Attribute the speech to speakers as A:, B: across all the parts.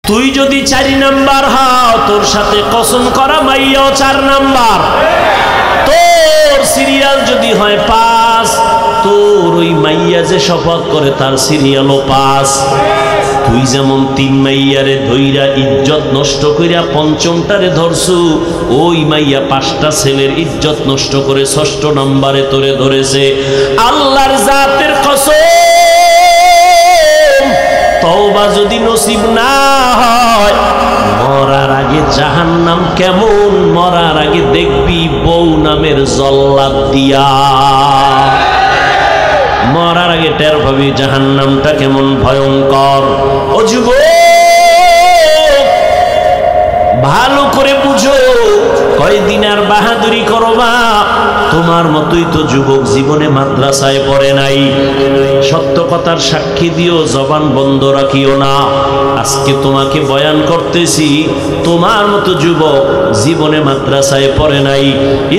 A: তুই যদি 4 নাম্বার হও, তোর সাথে কসম করা মাইয়াও 4 নাম্বার। তোর সিরিয়াল যদি হয় 5, তোর ওই মাইয়া যে শপথ করে তার সিরিয়ালও 5। তুই যেমন 3 মাইয়ারে ধইরা ইজ্জত নষ্ট কইরা 5মটারে ধরছু, ওই মাইয়া 5টা ছেলের ইজ্জত নষ্ট করে 6 নম্বরে তোরে ধরেছে। আল্লাহর জাতের কসম, তওবা যদি নসিব না হয়, মরার আগে জাহান্নাম কেমন, মরার আগে দেখবি বউ নামের জল্লাদ দিয়া। মরার আগে টের পাবি জাহান্নামটা কেমন ভয়ঙ্কর। ও যুবক, ভালো করে বুঝো, কয়দিন আর বাহাদুরি করবা? তোমার মতোই তো যুবক জীবনে মাদ্রাসায় পড়ে নাই। সত্য কথার সাক্ষী দিও, জবান বন্ধ রাখিও না। আজকে তোমাকে বয়ান করতেছি, তোমার মতো যুবক জীবনে মাদ্রাসায় পড়ে নাই,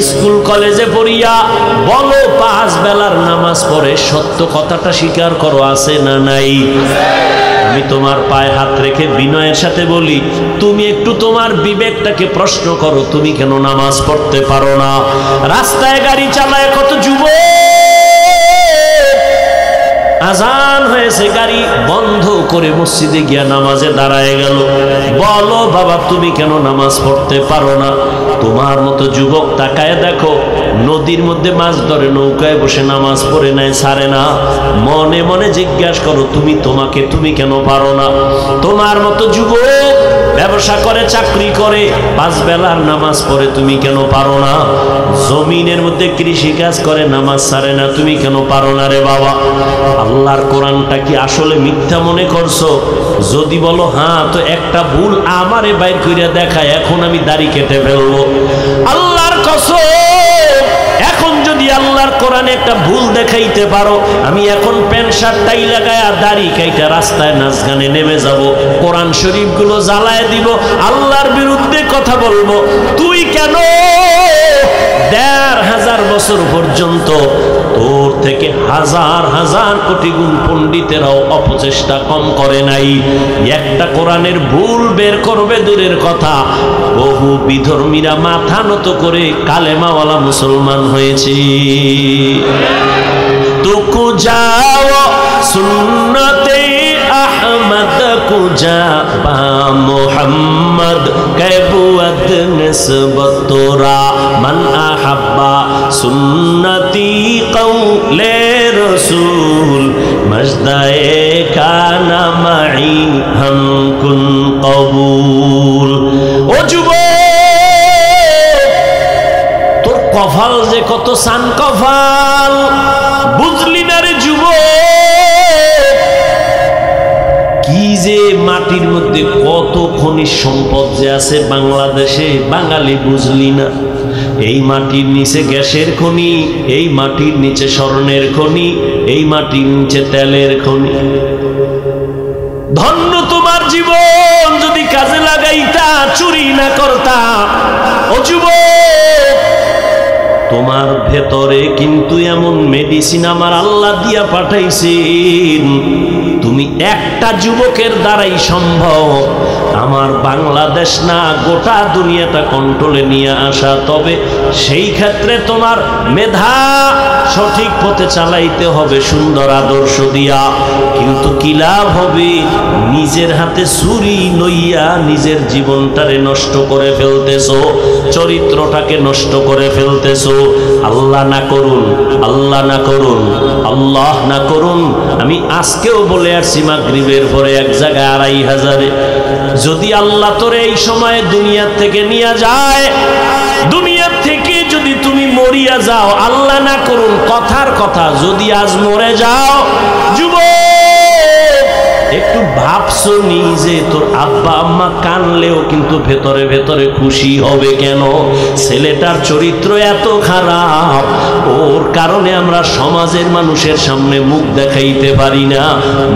A: স্কুল কলেজে পড়িয়া বলো 5 বেলার নামাজ পড়ে। সত্য কথাটা স্বীকার করো, আছে না নাই? আমি তোমার পায়ে হাত রেখে বিনয়ের সাথে বলি, তুমি একটু তোমার বিবেকটাকে প্রশ্ন করো, তুমি কেন নামাজ পড়তে পারো না? রাস্তায় গাড়ি চালায় কত যুবক, আজান হয়েছে, গাড়ি বন্ধ করে মসজিদে গিয়া নামাজে দাঁড়ায় গেল। বলো বাবা, তুমি কেন নামাজ পড়তে পারো না? তোমার মতো যুবক তাকায় দেখো, নদীর মধ্যে মাছ ধরে নৌকায় বসে নামাজ পড়ে নাই, ছাড়ে না। মনে মনে জিজ্ঞাসা করো, তুমি কেন পারো না? তোমার মতো যুবক ব্যবসা করে, চাকরি করে, 5 বেলার নামাজ পড়ে, তুমি কেন পারো না? জমিনের মধ্যে কৃষি কাজ করে, নামাজ ছাড়ে না, তুমি কেন পারো না রে বাবা? আল্লাহর কোরআনটা কি আসলে মিথ্যা মনে করছো? যদি বলো হ্যাঁ, তো একটা ভুল আমারে বাইর কইরা দেখায়, এখন আমি দাড়ি কেটে ফেলবো। আল্লাহর কসম, এখন যদি আল্লাহর কোরআনে একটা ভুল দেখাইতে পারো, আমি এখন প্যান্ট শার্ট টাই লাগায় আর দাড়ি কাইটা রাস্তায় নাচ গানে নেমে যাব, কোরআন শরীফ গুলো জ্বালায় দিব, আল্লাহর বিরুদ্ধে কথা বলবো। তুই কেন 1500 বছর পর্যন্ত তোর থেকে 1000 কোটি গুণ পণ্ডিতেরাও অপচেষ্টা কম করে নাই। একটা কোরআনের ভুল বের করবে দূরের কথা, বহু বিধর্মীরা মাথা নত করে কালেমাওয়ালা মুসলমান হয়েছে। তুকু যাও সুন্নতে আহমদ কুজা বা মোহাম্মদ কেবুয়াত নিসবত তোরা মান আহাব্বা সুন্নতি কওলে রসুল মজদায়ে কানা মাই হাম কুন কবুল। ও যুবক, তোর কপাল যে কত সান কপাল, বুঝলি না রে যুবক? কি যে মাটির মধ্যে কত খনিজ সম্পদ যে আছে বাংলাদেশে, বাঙালি বুঝলি না? এই মাটির নিচে গ্যাসের খনি, এই মাটির নিচে স্বর্ণের খনি, এই মাটির নিচে তেলের খনি। ধন্য তোমার জীবন যদি কাজে লাগাইতা, চুরি না করতা। ও যুবক, তোমার ভেতরে কিন্তু এমন মেডিসিন আমার আল্লাহ দিয়া পাঠাইছেন, তুমি একটা যুবকের দ্বারাই সম্ভব আমার বাংলাদেশ না গোটা দুনিয়াটা কন্ট্রোলে নিয়ে আসা। তবে সেই ক্ষেত্রে তোমার মেধা সঠিক পথে চালাইতে হবে, সুন্দর আদর্শ দিয়া। কিন্তু কি লাভ হবে? নিজের হাতে ছুরি লইয়া নিজের জীবনটারে নষ্ট করে ফেলতেছো, চরিত্রটাকে নষ্ট করে ফেলতেছো। আল্লাহ না করুন, আল্লাহ না করুন, আল্লাহ না করুন। আমি আজকেও বলে আসছি, মাগরিবের পরে এক জায়গায় 2500-এ যদি আল্লাহ তোরে এই সময়ে দুনিয়ার থেকে নিয়ে যায়, দুনিয়ার থেকে যদি তুমি মরিয়া যাও, আল্লাহ না করুন, কথার কথা যদি আজ মরে যাও, যুবক একটু ভাবছো নি যে তোর আব্বা আম্মা কানলেও কিন্তু ভেতরে ভেতরে খুশি হবে কেন? ছেলেটার চরিত্র এত খারাপ, ওর কারণে আমরা সমাজের মানুষের সামনে মুখ দেখাইতে পারি না।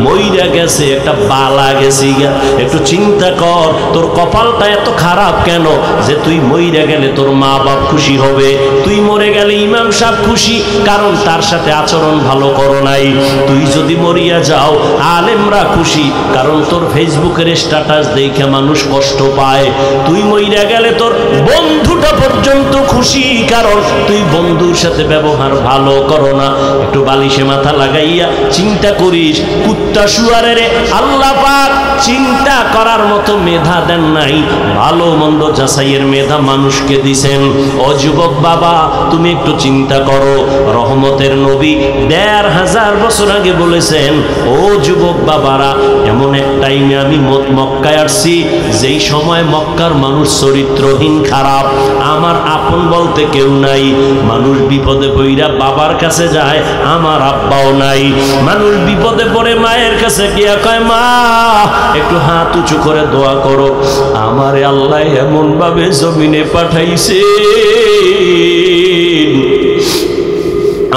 A: মইরা গেছে, একটা বালা গেছি গা। একটু চিন্তা কর, তোর কপালটা এত খারাপ কেন যে তুই মইরা গেলে তোর মা বাপ খুশি হবে, তুই মরে গেলে ইমাম সাহেব খুশি, কারণ তার সাথে আচরণ ভালো করো নাই। তুই যদি মরিয়া যাও, আলেমরা খুশি, কারণ তোর ফেসবুকের স্ট্যাটাস দেখে মানুষ কষ্ট পায়। তুই মইরা গেলে তোর বন্ধুটা পর্যন্ত খুশি, কারণ তুই বন্ধুর সাথে ব্যবহার ভালো করো না। একটু বালিশে মাথা লাগাইয়া চিন্তা করিস, কুত্তা শুয়ারের আল্লাহ পাক চিন্তা করার মতো মেধা দেন নাই, ভালো মন্দ যাচাইয়ের মেধা মানুষকে দিছেন। ও যুবক বাবা, তুমি একটু চিন্তা করো, রহমতের নবী ১৫০০ বছর আগে বলেছেন, ও যুবক বাবারা, এমন এক টাইমে আমি মক্কায় আসছি যেই সময় মক্কার মানুষ চরিত্রহীন, খারাপ, আমার আপন বলতে কেউ নাই। মানুষ বিপদে পইরা বাবার কাছে যায়, আমার আব্বাও নাই। মানুষ বিপদে পড়ে মায়ের কাছে গিয়া কয়, মা একটু হাত উঁচু করে দোয়া করো। আমারে আল্লাহ এমন ভাবে জমিনে পাঠাইছে,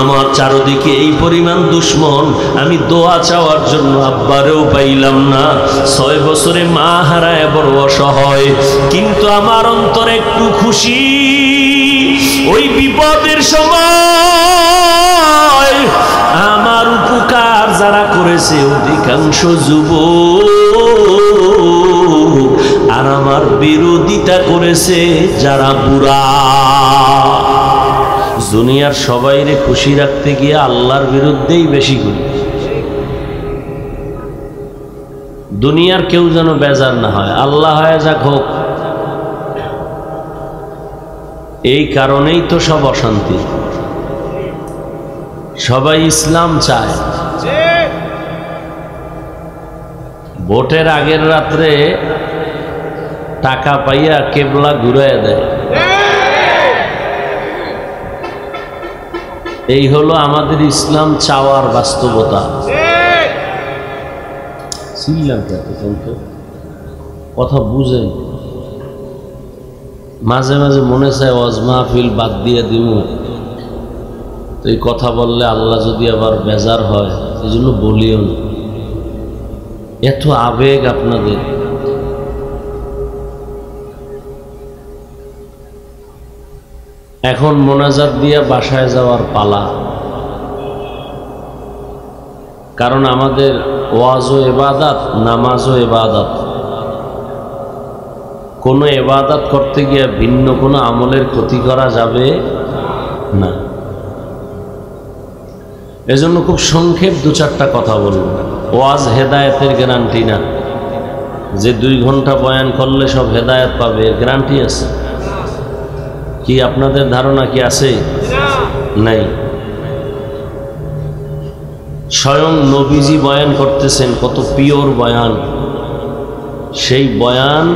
A: আমার চারদিকে এই পরিমাণ দুশ্মন, আমি দোয়া চাওয়ার জন্য আব্বারেও পাইলাম না। ৬ বছরে মা হারায় বড় অসহায়, কিন্তু আমার অন্তর একটু খুশি। ওই বিপদের সময় আমার উপকার যারা করেছে অধিকাংশ যুবক, আর আমার বিরোধিতা করেছে যারা বুড়া। দুনিয়ার সবাইরে খুশি রাখতে গিয়ে আল্লাহর বিরুদ্ধেই বেশি করি। দুনিয়ার কেউ যেন বেজার না হয়, আল্লাহ হয়ে যাক হোক। এই কারণেই তো সব অশান্তি। সবাই ইসলাম চায়। ভোটের আগের রাত্রে টাকা পাইয়া কেবলা ঘুরাইয়া দেয়। এই হলো আমাদের ইসলাম চাওয়ার বাস্তবতা। কথা বুঝেন, মাঝে মাঝে মনে চায় ওয়াজ মাহফিল বাদ দিয়ে দিব, তো এই কথা বললে আল্লাহ যদি আবার বেজার হয়, এই জন্য বলিও না। এত আবেগ আপনাদের। এখন মোনাজাত দিয়া বাসায় যাওয়ার পালা, কারণ আমাদের ওয়াজও ইবাদত, নামাজও ইবাদত। কোনো ইবাদত করতে গিয়ে ভিন্ন কোনো আমলের ক্ষতি করা যাবে না। এজন্য খুব সংক্ষেপ ২-৪টা কথা বলব। ওয়াজ হেদায়েতের গ্যারান্টি না, যে ২ ঘন্টা বয়ান করলে সব হেদায়েত পাবে, এর গ্যারান্টি আছে কি? আপনাদের ধারণা কি আছে? নাই। স্বয়ং নবীজি বয়ান করতেছেন, কত পিওর বয়ান। সেই বয়ান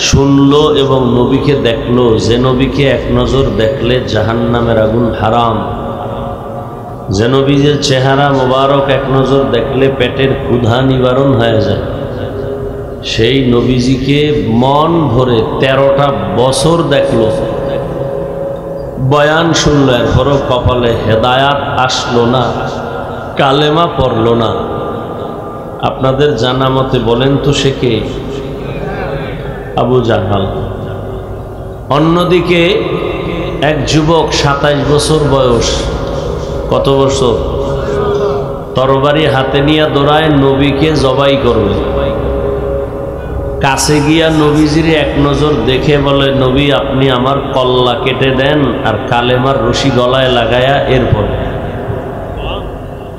A: শুনলো এবং নবীকে দেখলো, যে নবীকে এক নজর দেখলে জাহান্নামের আগুন হারাম, যে নবীজের চেহারা মোবারক এক নজর দেখলে পেটের ক্ষুধা নিবারণ হয়ে যায়, সেই নবীজিকে মন ভরে 13টা বছর দেখলো, বয়ান শুনলো, এরপরও কপালে হেদায়াত আসলো না, কালেমা পড়ল না। আপনাদের জানা মতে বলেন তো সে কে? আবু জাহাল। অন্যদিকে এক যুবক 27 বছর বয়স, কত বছর? তরবারি হাতে নিয়ে দৌড়ায় নবীকে জবাই করবে। কাছে গিয়া নবীজির এক নজর দেখে বলে, নবী আপনি আমার কল্লা কেটে দেন আর কালেমার রশি গলায় লাগায়া এরপর।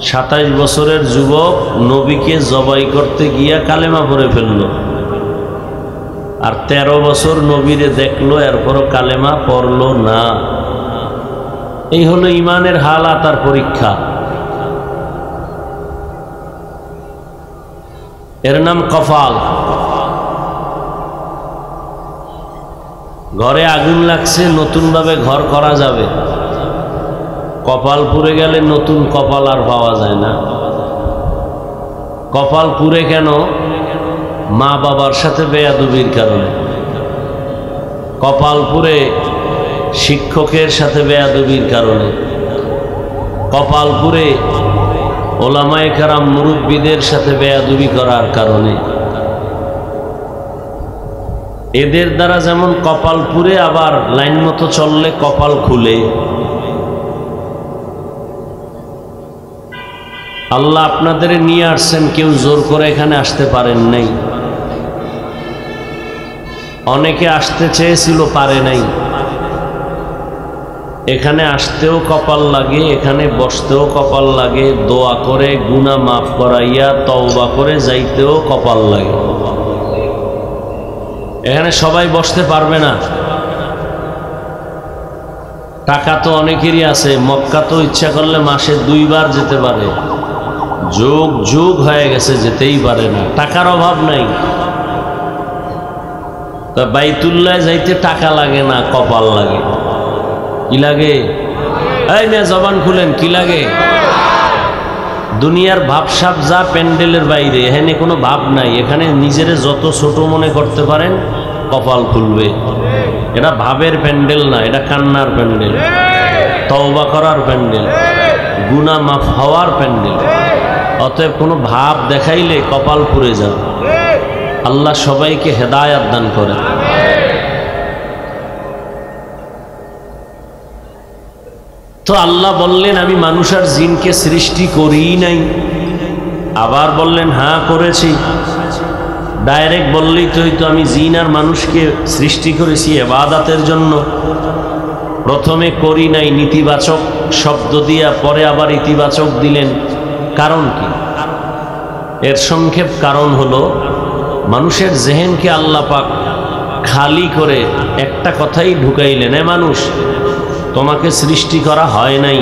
A: 27 বছরের যুবক নবীকে জবাই করতে গিয়া কালেমা পড়ে ফেলল, আর 13 বছর নবীরে দেখলো, এরপরও কালেমা পড়ল না। এই হলো ইমানের হালাত আর পরীক্ষা। এর নাম কপাল। ঘরে আগুন লাগছে, নতুনভাবে ঘর করা যাবে, কপাল পুড়ে গেলে নতুন কপাল আর পাওয়া যায় না। কপাল পুড়ে কেন? মা বাবার সাথে বেয়াদবির কারণে। কপাল পুড়ে শিক্ষকের সাথে বেয়াদবির কারণে। কপাল পুড়ে ওলামায়ে কেরাম মুরব্বীদের সাথে বেয়াদবি করার কারণে। এদের দ্বারা যেমন কপাল পুড়ে, আবার লাইন মতো চললে কপাল খুলে। আল্লাহ আপনাদের নিয়ে আসছেন, কেউ জোর করে এখানে আসতে পারেন নাই। অনেকে আসতে চেয়েছিল, পারে নাই। এখানে আসতেও কপাল লাগে, এখানে বসতেও কপাল লাগে, দোয়া করে গুনাহ মাফ করাইয়া তওবা করে যাইতেও কপাল লাগে। এখানে সবাই বসতে পারবে না। টাকা তো অনেকেরই আছে, মক্কা তো ইচ্ছা করলে মাসে 2 বার যেতে পারে, যুগ যুগ হয়ে গেছে যেতেই পারে না, টাকার অভাব নাই। তা বাইতুল্লাহ যাইতে টাকা লাগে না, কপাল লাগে। কি লাগে? এই না জবান খুলেন, কি লাগে? দুনিয়ার ভাবসাব যা প্যান্ডেলের বাইরে, এখানে কোনো ভাব নাই। এখানে নিজের যত ছোট মনে করতে পারেন, কপাল খুলবে। এটা ভাবের প্যান্ডেল না, এটা কান্নার প্যান্ডেল, তওবা করার প্যান্ডেল, গুনাহ মাফ হওয়ার প্যান্ডেল। অতএব কোনো ভাব দেখাইলে কপাল পুড়ে যাবে। আল্লাহ সবাইকে হেদায়েত দান করেন। তো আল্লাহ বললেন, আমি মানুষ আর জিনকে সৃষ্টি করিই নাই। আবার বললেন, হ্যাঁ করেছি। ডাইরেক্ট বললেই তো হইতো, আমি জিন আর মানুষকে সৃষ্টি করেছি ইবাদতের জন্য। প্রথমে করি নাই নেতিবাচক শব্দ দিয়া, পরে আবার ইতিবাচক দিলেন। কারণ কি? এর সংক্ষেপ কারণ হলো, মানুষের জেহেনকে আল্লাহ পাক খালি করে একটা কথাই ঢুকাইলেন, এ মানুষ, তোমাকে সৃষ্টি করা হয় নাই।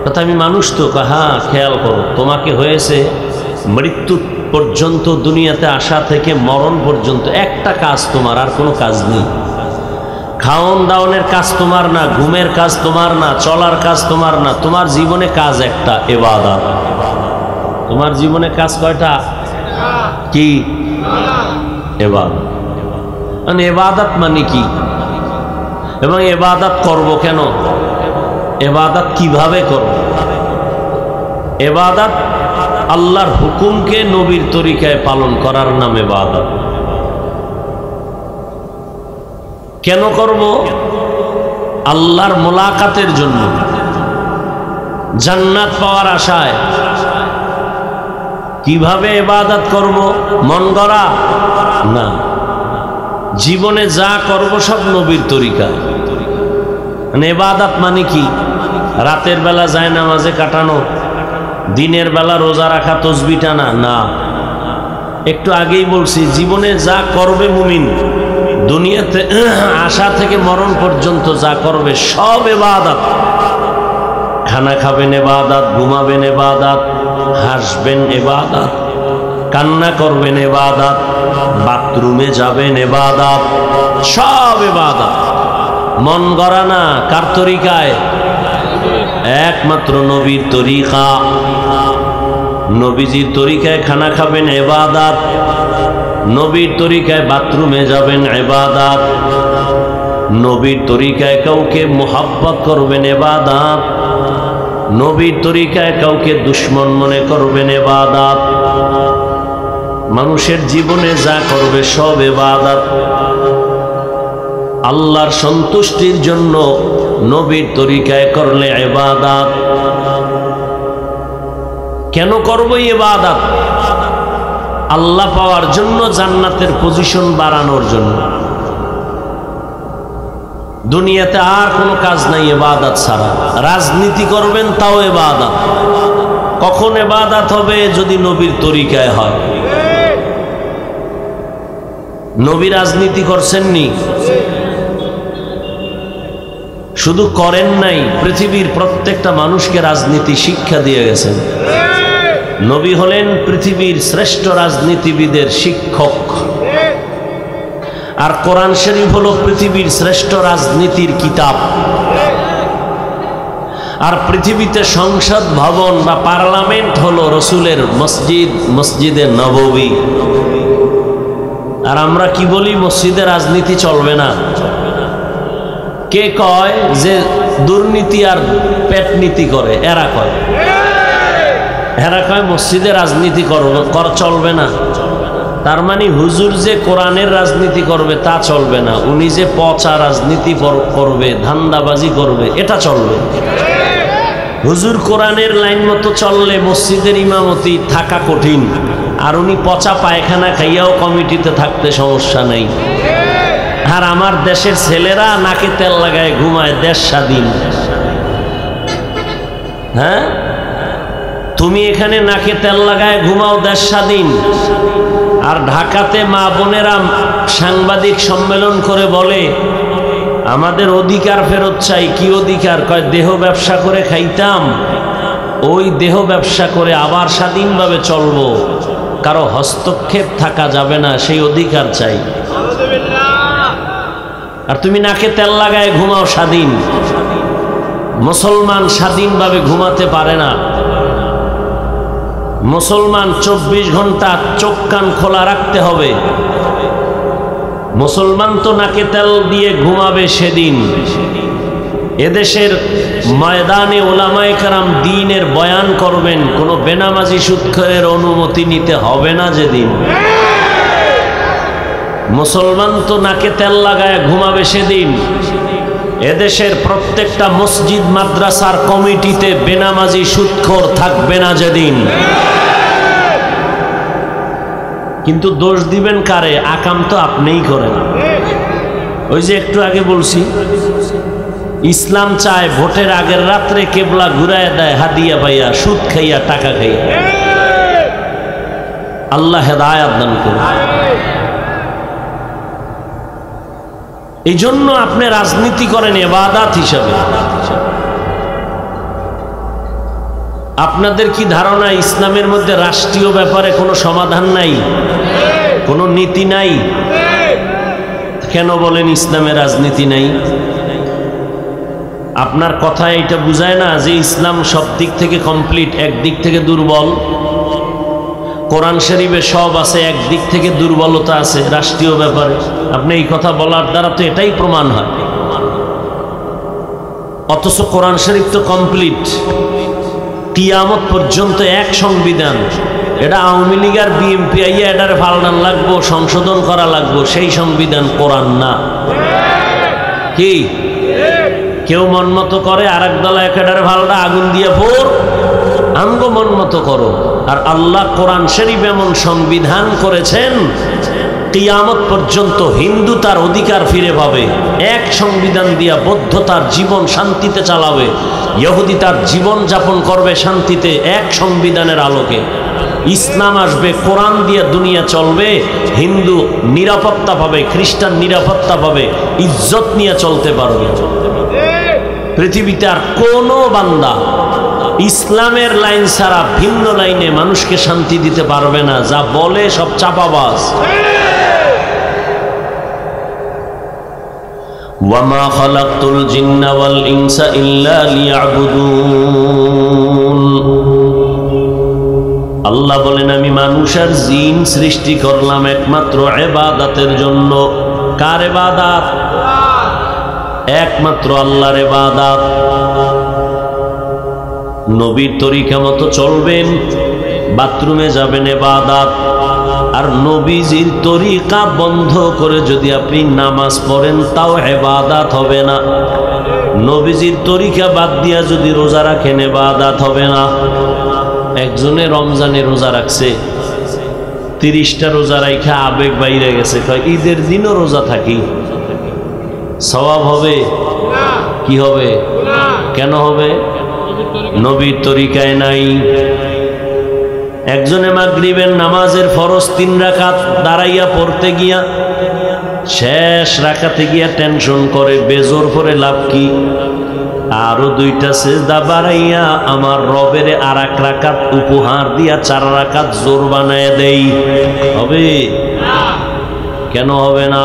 A: কথা, আমি মানুষ তো। হ্যাঁ, খেয়াল করো, তোমাকে হয়েছে মৃত্যু পর্যন্ত, দুনিয়াতে আসা থেকে মরণ পর্যন্ত একটা কাজ তোমার, আর কোনো কাজ নেই। খাওন দাওনের কাজ তোমার না, ঘুমের কাজ তোমার না, চলার কাজ তোমার না। তোমার জীবনে কাজ একটা, ইবাদত। তোমার জীবনে কাজ কয়টা? কি? ইবাদত। মানে ইবাদত মানে কি, এবং ইবাদত করব কেন, ইবাদত কিভাবে করব? ইবাদত আল্লাহর হুকুমকে নবীর তরিকায় পালন করার নাম ইবাদত। কেন করব? আল্লাহর মোলাকাতের জন্য, জান্নাত পাওয়ার আশায়। কিভাবে ইবাদত করব? মন গড়া না, জীবনে যা করব সব নবীর তরিকা। মানে ইবাদত মানে কি? রাতের বেলা যায় নামাজে কাটানো, দিনের বেলা রোজা রাখা, তসবিহ টানা না। একটু আগেই বলছি, জীবনে যা করবে মুমিন, দুনিয়াতে আসা থেকে মরণ পর্যন্ত যা করবে সব ইবাদত। খানা খাবেন ইবাদত, ঘুমাবেন ইবাদত, হাসবেন ইবাদত, কান্না করবেন ইবাদত, বাথরুমে যাবেন ইবাদত, সব ইবাদত। মন গড়া না। কার তরিকায়? একমাত্র নবীর তরিকা। নবীজির তরিকায় খানা খাবেন ইবাদত, নবীর তরিকায় বাথরুমে যাবেন ইবাদত, নবীর তরিকায় কাউকে মোহাব্বত করবেন ইবাদত, নবীর তরিকায় কাউকে দুশ্মন মনে করবেন ইবাদত। মানুষের জীবনে যা করবে সব ইবাদত। আল্লাহর সন্তুষ্টির জন্য নবীর তরিকায় করলে ইবাদত। কেন করব ইবাদত? আল্লাহ পাওয়ার জন্য, জান্নাতের পজিশন বাড়ানোর জন্য। দুনিয়াতে আর কোনো কাজ নাই ইবাদত ছাড়া। রাজনীতি করবেন তাও ইবাদত। কখন ইবাদত হবে? যদি নবীর তরিকায় হয়। নবী রাজনীতি করছেননি, শুধু করেন নাই, পৃথিবীর প্রত্যেকটা মানুষকে রাজনীতি শিক্ষা দিয়ে গেছেন। নবী হলেন পৃথিবীর শ্রেষ্ঠ রাজনীতিবিদের শিক্ষক, আর কোরআন শরীফ হলো পৃথিবীর শ্রেষ্ঠ রাজনীতির কিতাব। আর পৃথিবীতে সংসদ ভবন বা পার্লামেন্ট হলো রসুলের মসজিদ, মসজিদে নববী। আর আমরা কি বলি? মসজিদে রাজনীতি চলবে না। কে কয় যে দুর্নীতি আর পেটনীতি করে? এরা কয়। এরা কয় মসজিদে রাজনীতি চলবে না। তার মানে হুজুর যে কোরআনের রাজনীতি করবে তা চলবে না, উনি যে পচা রাজনীতি করবে, ধান্দাবাজি করবে, এটা চলবে। হুজুর কোরআনের লাইন মতো চললে মসজিদের ইমামতি থাকা কঠিন, আর উনি পচা পায়খানা খাইয়াও কমিটিতে থাকতে সমস্যা নেই। আর আমার দেশের ছেলেরা নাকে তেল লাগায় ঘুমায়, দেশ স্বাধীন। হ্যাঁ, তুমি এখানে নাকে তেল লাগায় ঘুমাও, দেশ স্বাধীন। আর ঢাকাতে মা বোনেরা সাংবাদিক সম্মেলন করে বলে আমাদের অধিকার ফেরত চাই। কি অধিকার? কয় দেহ ব্যবসা করে খাইতাম, ওই দেহ ব্যবসা করে আবার স্বাধীনভাবে চলবো, কারো হস্তক্ষেপ থাকা যাবে না, সেই অধিকার চাই। আর তুমি নাকে তেল লাগায় ঘুমাও স্বাধীন। মুসলমান স্বাধীনভাবে ঘুমাতে পারে না। মুসলমান 24 ঘন্টা চোখ কান খোলা রাখতে হবে। মুসলমান তো নাকে তেল দিয়ে ঘুমাবে সেদিন এদেশের ময়দানে ওলামায়ে কেরাম দ্বীনের বয়ান করবেন, কোনো বেনামাজি সুদখোরের অনুমতি নিতে হবে না যেদিন। মুসলমান তো নাকে তেল লাগায় ঘুমাবে সেদিন এদেশের প্রত্যেকটা মসজিদ মাদ্রাসার কমিটিতে বেনামাজি সুদখোর থাকবে না যেদিন। কিন্তু দোষ দিবেন কারে? আকাম তো আপনিই করেন। ওই যে একটু আগে বলছি, ইসলাম চায় ভোটের আগের রাত্রে কেবলা ঘুরায় দেয় হাদিয়া পাইয়া, সুদ খাইয়া, টাকা খাইয়া। আল্লাহ হেদায়েত দান করুন। এই জন্য আপনি রাজনীতি করেন ইবাদত হিসাবে। আপনাদের কি ধারণা ইসলামের মধ্যে রাষ্ট্রীয় ব্যাপারে কোনো সমাধান নাই, কোনো নীতি নাই? কেন বলেন ইসলামে রাজনীতি নাই? আপনার কথা এটা বুঝায় না যে ইসলাম সব দিক থেকে কমপ্লিট, একদিক থেকে দুর্বল। কোরআন শরীফে সব আছে, একদিক থেকে দুর্বলতা আছে রাষ্ট্রীয় ব্যাপারে। আপনি এই কথা বলার দ্বারা তো এটাই প্রমাণ হয়। অথচ কোরআন শরীফ তো কমপ্লিট, কিয়ামত পর্যন্ত এক সংবিধান। এটা আওয়ামী লীগ আর বিএনপি আইয়া এটার পাল্টান লাগবো, সংশোধন করা লাগবো, সেই সংবিধান কোরআন না। কি কেউ মন মতো করে, আর এক দল একেডারে ভালটা আগুন দিয়ে ফোর, আমগো মন মতো করো। আর আল্লাহ কোরআন শরীফ এমন সংবিধান করেছেন কিয়ামত পর্যন্ত হিন্দু তার অধিকার ফিরে পাবে। এক সংবিধান দিয়া বৌদ্ধ তার জীবন শান্তিতে চালাবে, ইহুদি তার জীবন যাপন করবে শান্তিতে এক সংবিধানের আলোকে। ইসলাম আসবে, কোরআন দিয়ে দুনিয়া চলবে, হিন্দু নিরাপত্তা পাবে, খ্রিস্টান নিরাপত্তা পাবে, ইজ্জত নিয়ে চলতে পারবে। পৃথিবীতে আর কোনো বান্দা ইসলামের লাইন ছাড়া ভিন্ন লাইনে মানুষকে শান্তি দিতে পারবে না। যা বলে সব চাপাবাজ। ওয়ামা খালাকতুল জিন্না ওয়াল ইনসা ইল্লা লিয়াবুদুন। আল্লাহ বলেন আমি মানুষ আর জিন সৃষ্টি করলাম একমাত্র ইবাদতের জন্য। কার ইবাদত? একমাত্র আল্লাহর ইবাদত। নবীর তরিকা মতো চলবেন, বাথরুমে যাবেন ইবাদত। আর নবীজির তরিকা বন্ধ করে যদি আপনি নামাজ পড়েন তাও ইবাদত হবে না। নবীজির তরিকা বাদ দিয়া যদি রোজা রাখেন ইবাদত হবে না। একজনে রমজানে রোজা রাখছে, 30টা রোজা রাখা আবেগ বাইরে গেছে, কয় ঈদের দিনও রোজা থাকি, সওয়াব হবে? কি হবে? কেন হবে? নবীর তরিকায় নাই। একজনে মাগরিবের নামাজের ফরজ 3 রাকাত দাঁড়াইয়া পড়তে গিয়া শেষ রাকাতে গিয়া টেনশন করে, বেজোর করে লাভ কি? আরো 2টা সেজদা বাড়াইয়া আমার রবের আর 1 রাকাত উপহার দিয়া 4 রাকাত জোর বানায় দেই। হবে? কেন হবে না?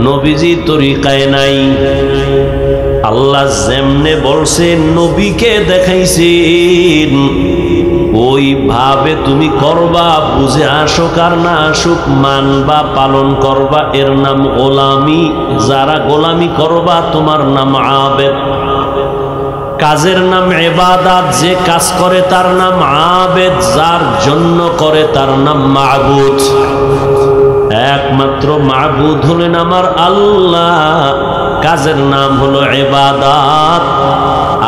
A: নবীজি তরিকায় নাই। আল্লাহ যেমনে বলছেন নবীকে দেখাইছেন ওইভাবে তুমি করবা, বুঝে আসুক আর না আসুক মানবা, পালন করবা। এর নাম গোলামি। যারা গোলামি করবা তোমার নাম আবেদ। কাজের নাম ইবাদত। যে কাজ করে তার নাম আবেদ, যার জন্য করে তার নাম মাবুদ। একমাত্র মাবুদ হলেন আমার আল্লাহ। কাজের নাম হলো ইবাদত।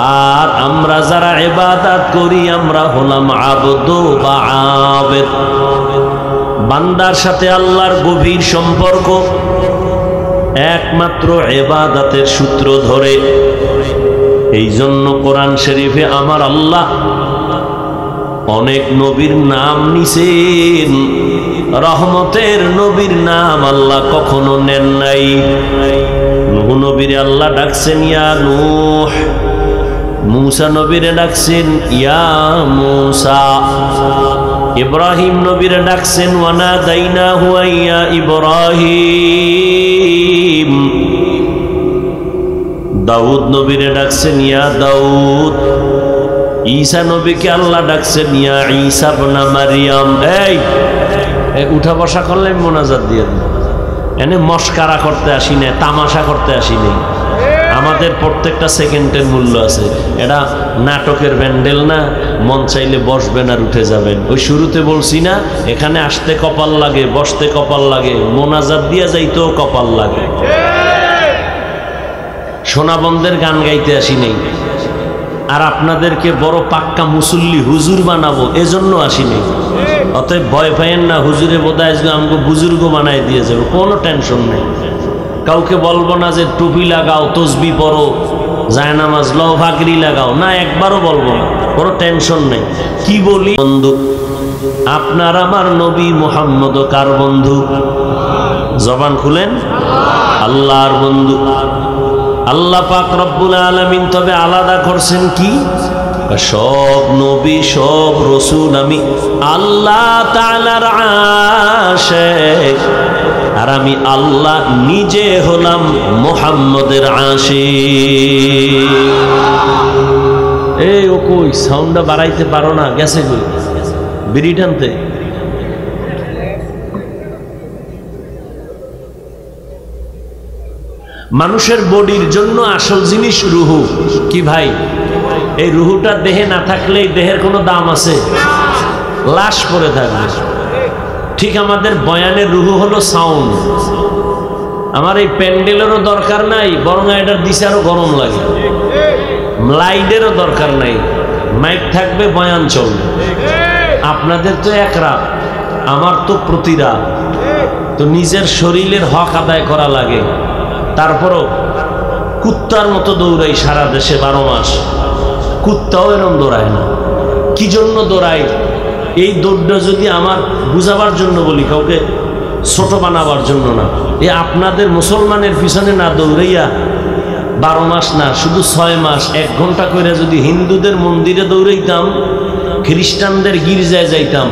A: আর আমরা যারা ইবাদত করি আমরা হলাম আবদ বা আবেদ। বান্দার সাথে আল্লাহর গভীর সম্পর্ক একমাত্র ইবাদতের সূত্র ধরে। এই জন্য কোরআন শরীফে আমার আল্লাহ অনেক নবীর নাম নিছেন, রহমতের নবীর নাম আল্লাহ কখনো নেন নাই। নূহ নবীরে আল্লাহ ডাকছেন ইয়া নূহ, মূসা নবীরে ডাকছেন ইয়া মূসা, ইব্রাহিম নবীরে ডাকছেন ওয়ানাদাইনাহু ইয়া ইব্রাহিম, দাউদ নবীরে ডাকছেন ইয়া দাউদ, ঈসা নবীকে আল্লাহ ডাকছেন ইয়া ঈসা ইবনে মারইয়াম। এই উঠা বসা করলে মোনাজাত দিয়ে দেন, এনে মস্কারা করতে আসি না, তামাশা করতে আসি নেই। আমাদের প্রত্যেকটা সেকেন্ডের মূল্য আছে। এটা নাটকের ব্যান্ডেল না, মন চাইলে বসবেন আর উঠে যাবেন। ওই শুরুতে বলছি না, এখানে আসতে কপাল লাগে, বসতে কপাল লাগে, মোনাজাত দিয়া যাইতেও কপাল লাগে। সোনাবন্ধের গান গাইতে আসি নেই, আর আপনাদেরকে বড় পাক্কা মুসল্লি হুজুর বানাবো এজন্য আসি নেই। অতএব ভয় পাইয়েন না, হুজুরে বোধহয় আমাকে বুজুর্গ বানাই দিয়ে যাবে, কোনো টেনশন নেই। কাউকে বলবো না যে টুপি লাগাও, তসবি পড়ো, জায়নামাজ লও, ফাকরি লাগাও, না একবারও বলবো না, কোনো টেনশন নেই। কি বলি বন্ধু, আপনার আমার নবী মুহাম্মদ কার বন্ধু? জবান খুলেন, আল্লাহর বন্ধু। আল্লাহ পাক রব্বুল আলামিন তবে আলাদা করছেন কি? সব নবী সব রসুল আমি আল্লাহ তাআলার আশিক, আর আমি আল্লাহ নিজে হলাম মুহাম্মদের আশিক। এই ও কই সাউন্ডটা বাড়াইতে পারো না? গেছে কই বিড়ি টানতে? মানুষের বডির জন্য আসল জিনিস রুহু। কি ভাই, এই রুহুটা দেহে না থাকলে দেহের কোনো দাম আছে? লাশ পড়ে থাকবে। ঠিক আমাদের বয়ানের রুহু হলো সাউন্ড। আমার এই প্যান্ডেলেরও দরকার নাই, বরং এটার দিশে আরো গরম লাগে। লাইটেরও দরকার নাই, মাইক থাকবে, বয়ান চলবে। আপনাদের তো এক রাত, আমার তো প্রতি রাত। তো নিজের শরীরের হক আদায় করা লাগে। তারপরও কুত্তার মতো দৌড়াই সারা দেশে 12 মাস। কুত্তাও এরকম দৌড়ায় না। কি জন্য দৌড়াই? এই দৌড়টা যদি আমার বুঝাবার জন্য বলি, কাউকে ছোট বানাবার জন্য না। এই আপনাদের মুসলমানের পিছনে না দৌড়াইয়া 12 মাস না, শুধু 6 মাস 1 ঘন্টা করে যদি হিন্দুদের মন্দিরে দৌড়াইতাম, খ্রিস্টানদের গির্জায় যাইতাম,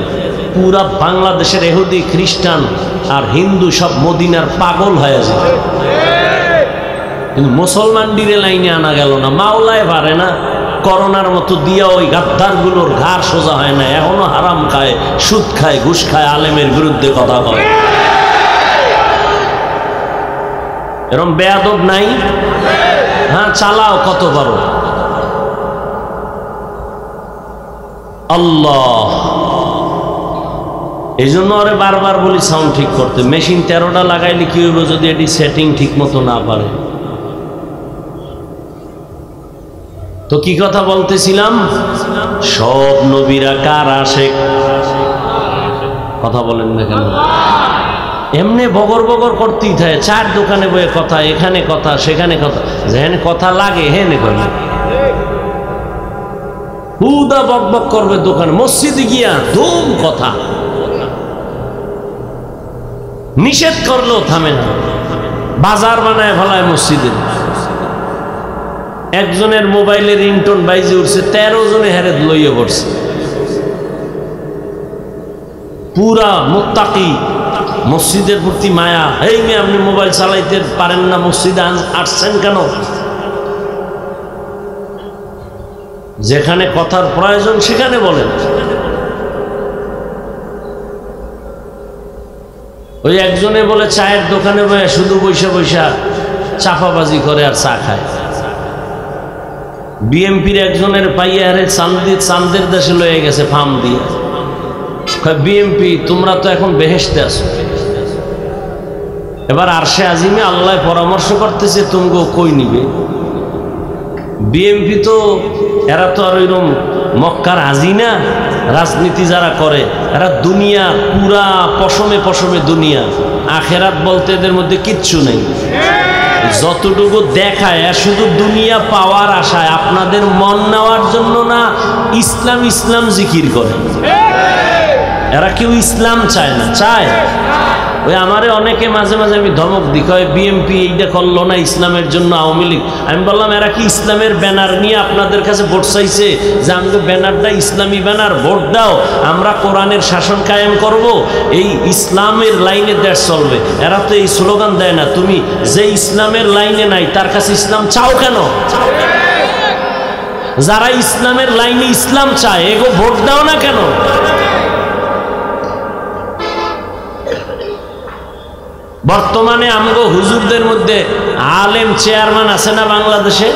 A: পুরা বাংলাদেশের ইহুদি খ্রিস্টান আর হিন্দু সব মদিনার পাগল হয়ে যেত। কিন্তু মুসলমান ডিরে লাইনে আনা গেল না। মাওলায় পারে না, করোনার মতো দিয়া ওই গাদ্দারগুলোর ঘাড় সোজা হয় না। এখনো হারাম খায়, সুদ খায়, ঘুষ খায়, আলেমের বিরুদ্ধে কথা বলে। এরকম বেয়াদব নাই? হ্যাঁ, চালাও কত পারো। আল্লাহ, এই জন্য ওরে বারবার বলি সাউন্ড ঠিক করতে। মেশিন 13টা লাগাইলে কি হইব যদি এটি সেটিং ঠিক মতো না পারে? তো কি কথা বলতেছিলাম? সব নবীরা কার আশিক? কথা বলেন না কেন? এমনি বগর বগর করতেই থাকে। চার দোকানে বয়ে কথা, এখানে কথা, সেখানে কথা, যেখানে কথা লাগে হেনে করে হুদা বক বক করবে দোকানে। মসজিদে গিয়া ধুম কথা, নিষেধ করলেও থামে না। বাজার বানায় ফেলায় মসজিদে। একজনের মোবাইলে রিংটোন বাইজে উঠছে, 13 জনে হেরে লইয়ে পড়ছে। পুরা মুত্তাকি, মসজিদের প্রতি মায়া। এই মেয়ে, আপনি মোবাইল চালাইতে পারেন না, মসজিদে আসছেন কেন? যেখানে কথার প্রয়োজন সেখানে বলেন। ওই একজনে বলে চায়ের দোকানে বসে শুধু বৈশা বৈশা চাপাবাজি করে আর চা খায়। বিএমপির একজনের পাইয়া হারে চান্দের দেশে লয়ে গেছে ফার্ম দিয়ে। বিএমপি, তোমরা তো এখন বেহেশতে আছো, এবার আরশে আজিমে আল্লাহ পরামর্শ করতেছে, তোমগো কই নিবে? বিএনপি তো এরা তো আর ওইরকম মক্কার হাজিনা রাজনীতি যারা করে এরা দুনিয়া পুরা পশমে পশমে দুনিয়া, আখেরাত বলতে এদের মধ্যে কিচ্ছু নেই। যতটুকু দেখায় শুধু দুনিয়া পাওয়ার আশায়, আপনাদের মন নেওয়ার জন্য না, ইসলাম ইসলাম জিকির করে। এরা কেউ ইসলাম চায় না, চায় ওই আমারে অনেকে মাঝে মাঝে আমি ধমক দিই, কয় বিএনপি এইটা করলো না ইসলামের জন্য, আওয়ামী লীগ। আমি বললাম এরা কি ইসলামের ব্যানার নিয়ে আপনাদের কাছে ভোট চাইছে যে আমাদের ব্যানারটা ইসলামী ব্যানার, ভোট দাও, আমরা কোরআনের শাসন কায়েম করব, এই ইসলামের লাইনে দেশ চলবে। এরা তো এই স্লোগান দেয় না। তুমি যে ইসলামের লাইনে নাই তার কাছে ইসলাম চাও কেন? যারা ইসলামের লাইনে ইসলাম চায় এগো ভোট দাও না কেন? বর্তমানে আমগো হুজুরদের মধ্যে আলেম চেয়ারম্যান আছে না বাংলাদেশে?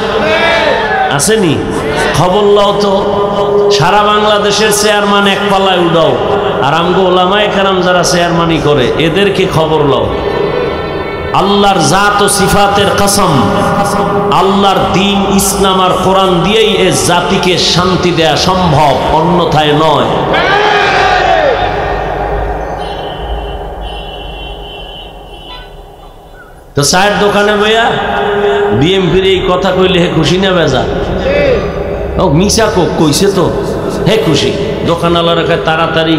A: আসেনি? খবর লও তো, সারা বাংলাদেশের চেয়ারম্যান এক পাল্লায় উঠাও, আর আমগো ওলামায়ে কেরাম যারা চেয়ারম্যানই করে এদেরকে খবর লও। আল্লাহর জাত ও সিফাতের কসম, আল্লাহর দ্বীন ইসলাম আর কোরআন দিয়েই এ জাতিকে শান্তি দেয়া সম্ভব, অন্যথায় নয়। তো চায়ের দোকানে বইয়া বিএমপির এই কথা কইলে হে খুশি না বেজা? ও মিশা কইছে তো হে খুশি। দোকানওয়ালার কাছে তাড়াতাড়ি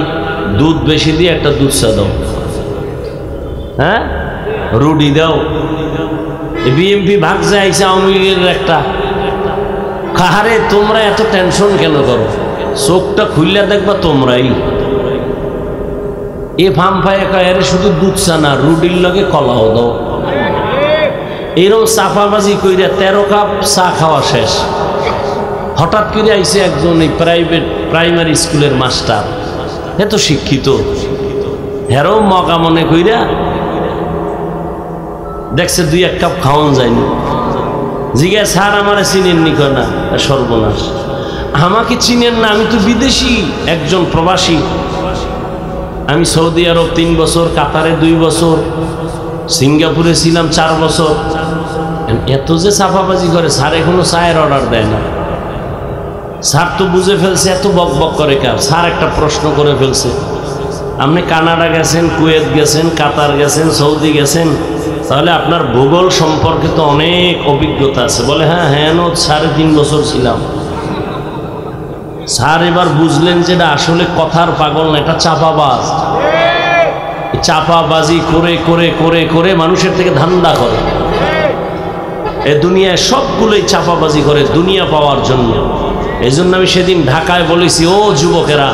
A: দুধ বেশি দিয়ে একটা দুধ চা দাও, হ্যাঁ রুটি দাও। বিএমপি ভাগ যাইছে আওয়ামী লীগের একটা। কাহারে তোমরা এত টেনশন কেন করো? চোখটা খুললে দেখবা তোমরাই এ ফার্ম ফাইয়া কয় শুধু দুধ চা না, রুটির লগে কলাও দাও। এরকম চাপাবাজি কইরা 13 কাপ চা খাওয়া শেষ। হঠাৎ করে আইসে একজন এই প্রাইমারি স্কুলের মাস্টার, এত শিক্ষিত, হেরও মগা মনে কইরা দেখছে 2-1 কাপ খাওয়ান যায়নি। জিজ্ঞা স্যার আমারে চিনেননি? কয় না। সর্বনাশ, আমাকে চিনেন না? আমি তো বিদেশি, একজন প্রবাসী। আমি সৌদি আরব 3 বছর, কাতারে 2 বছর, সিঙ্গাপুরে ছিলাম 4 বছর। এত যে চাপাবাজি করে, স্যার এখনো চায়ের অর্ডার দেয় না। স্যার তো বুঝে ফেলছে এত বক বক করে কার। স্যার একটা প্রশ্ন করে ফেলছে, আপনি কানাডা গেছেন, কুয়েত গেছেন, কাতার গেছেন, সৌদি গেছেন, তাহলে আপনার ভূগোল সম্পর্কে তো অনেক অভিজ্ঞতা আছে। বলে হ্যাঁ হ্যাঁ 3.5 বছর ছিলাম। স্যার এবার বুঝলেন যে এটা আসলে কথার পাগল না, এটা চাপাবাজ। চাপাবাজি করে করে করে করে মানুষের থেকে ধান্দা করে। এ দুনিয়ায় সবগুলোই চাপাবাজি করে দুনিয়া পাওয়ার জন্য। এই জন্য আমি সেদিন ঢাকায় বলেছি, ও যুবকেরা,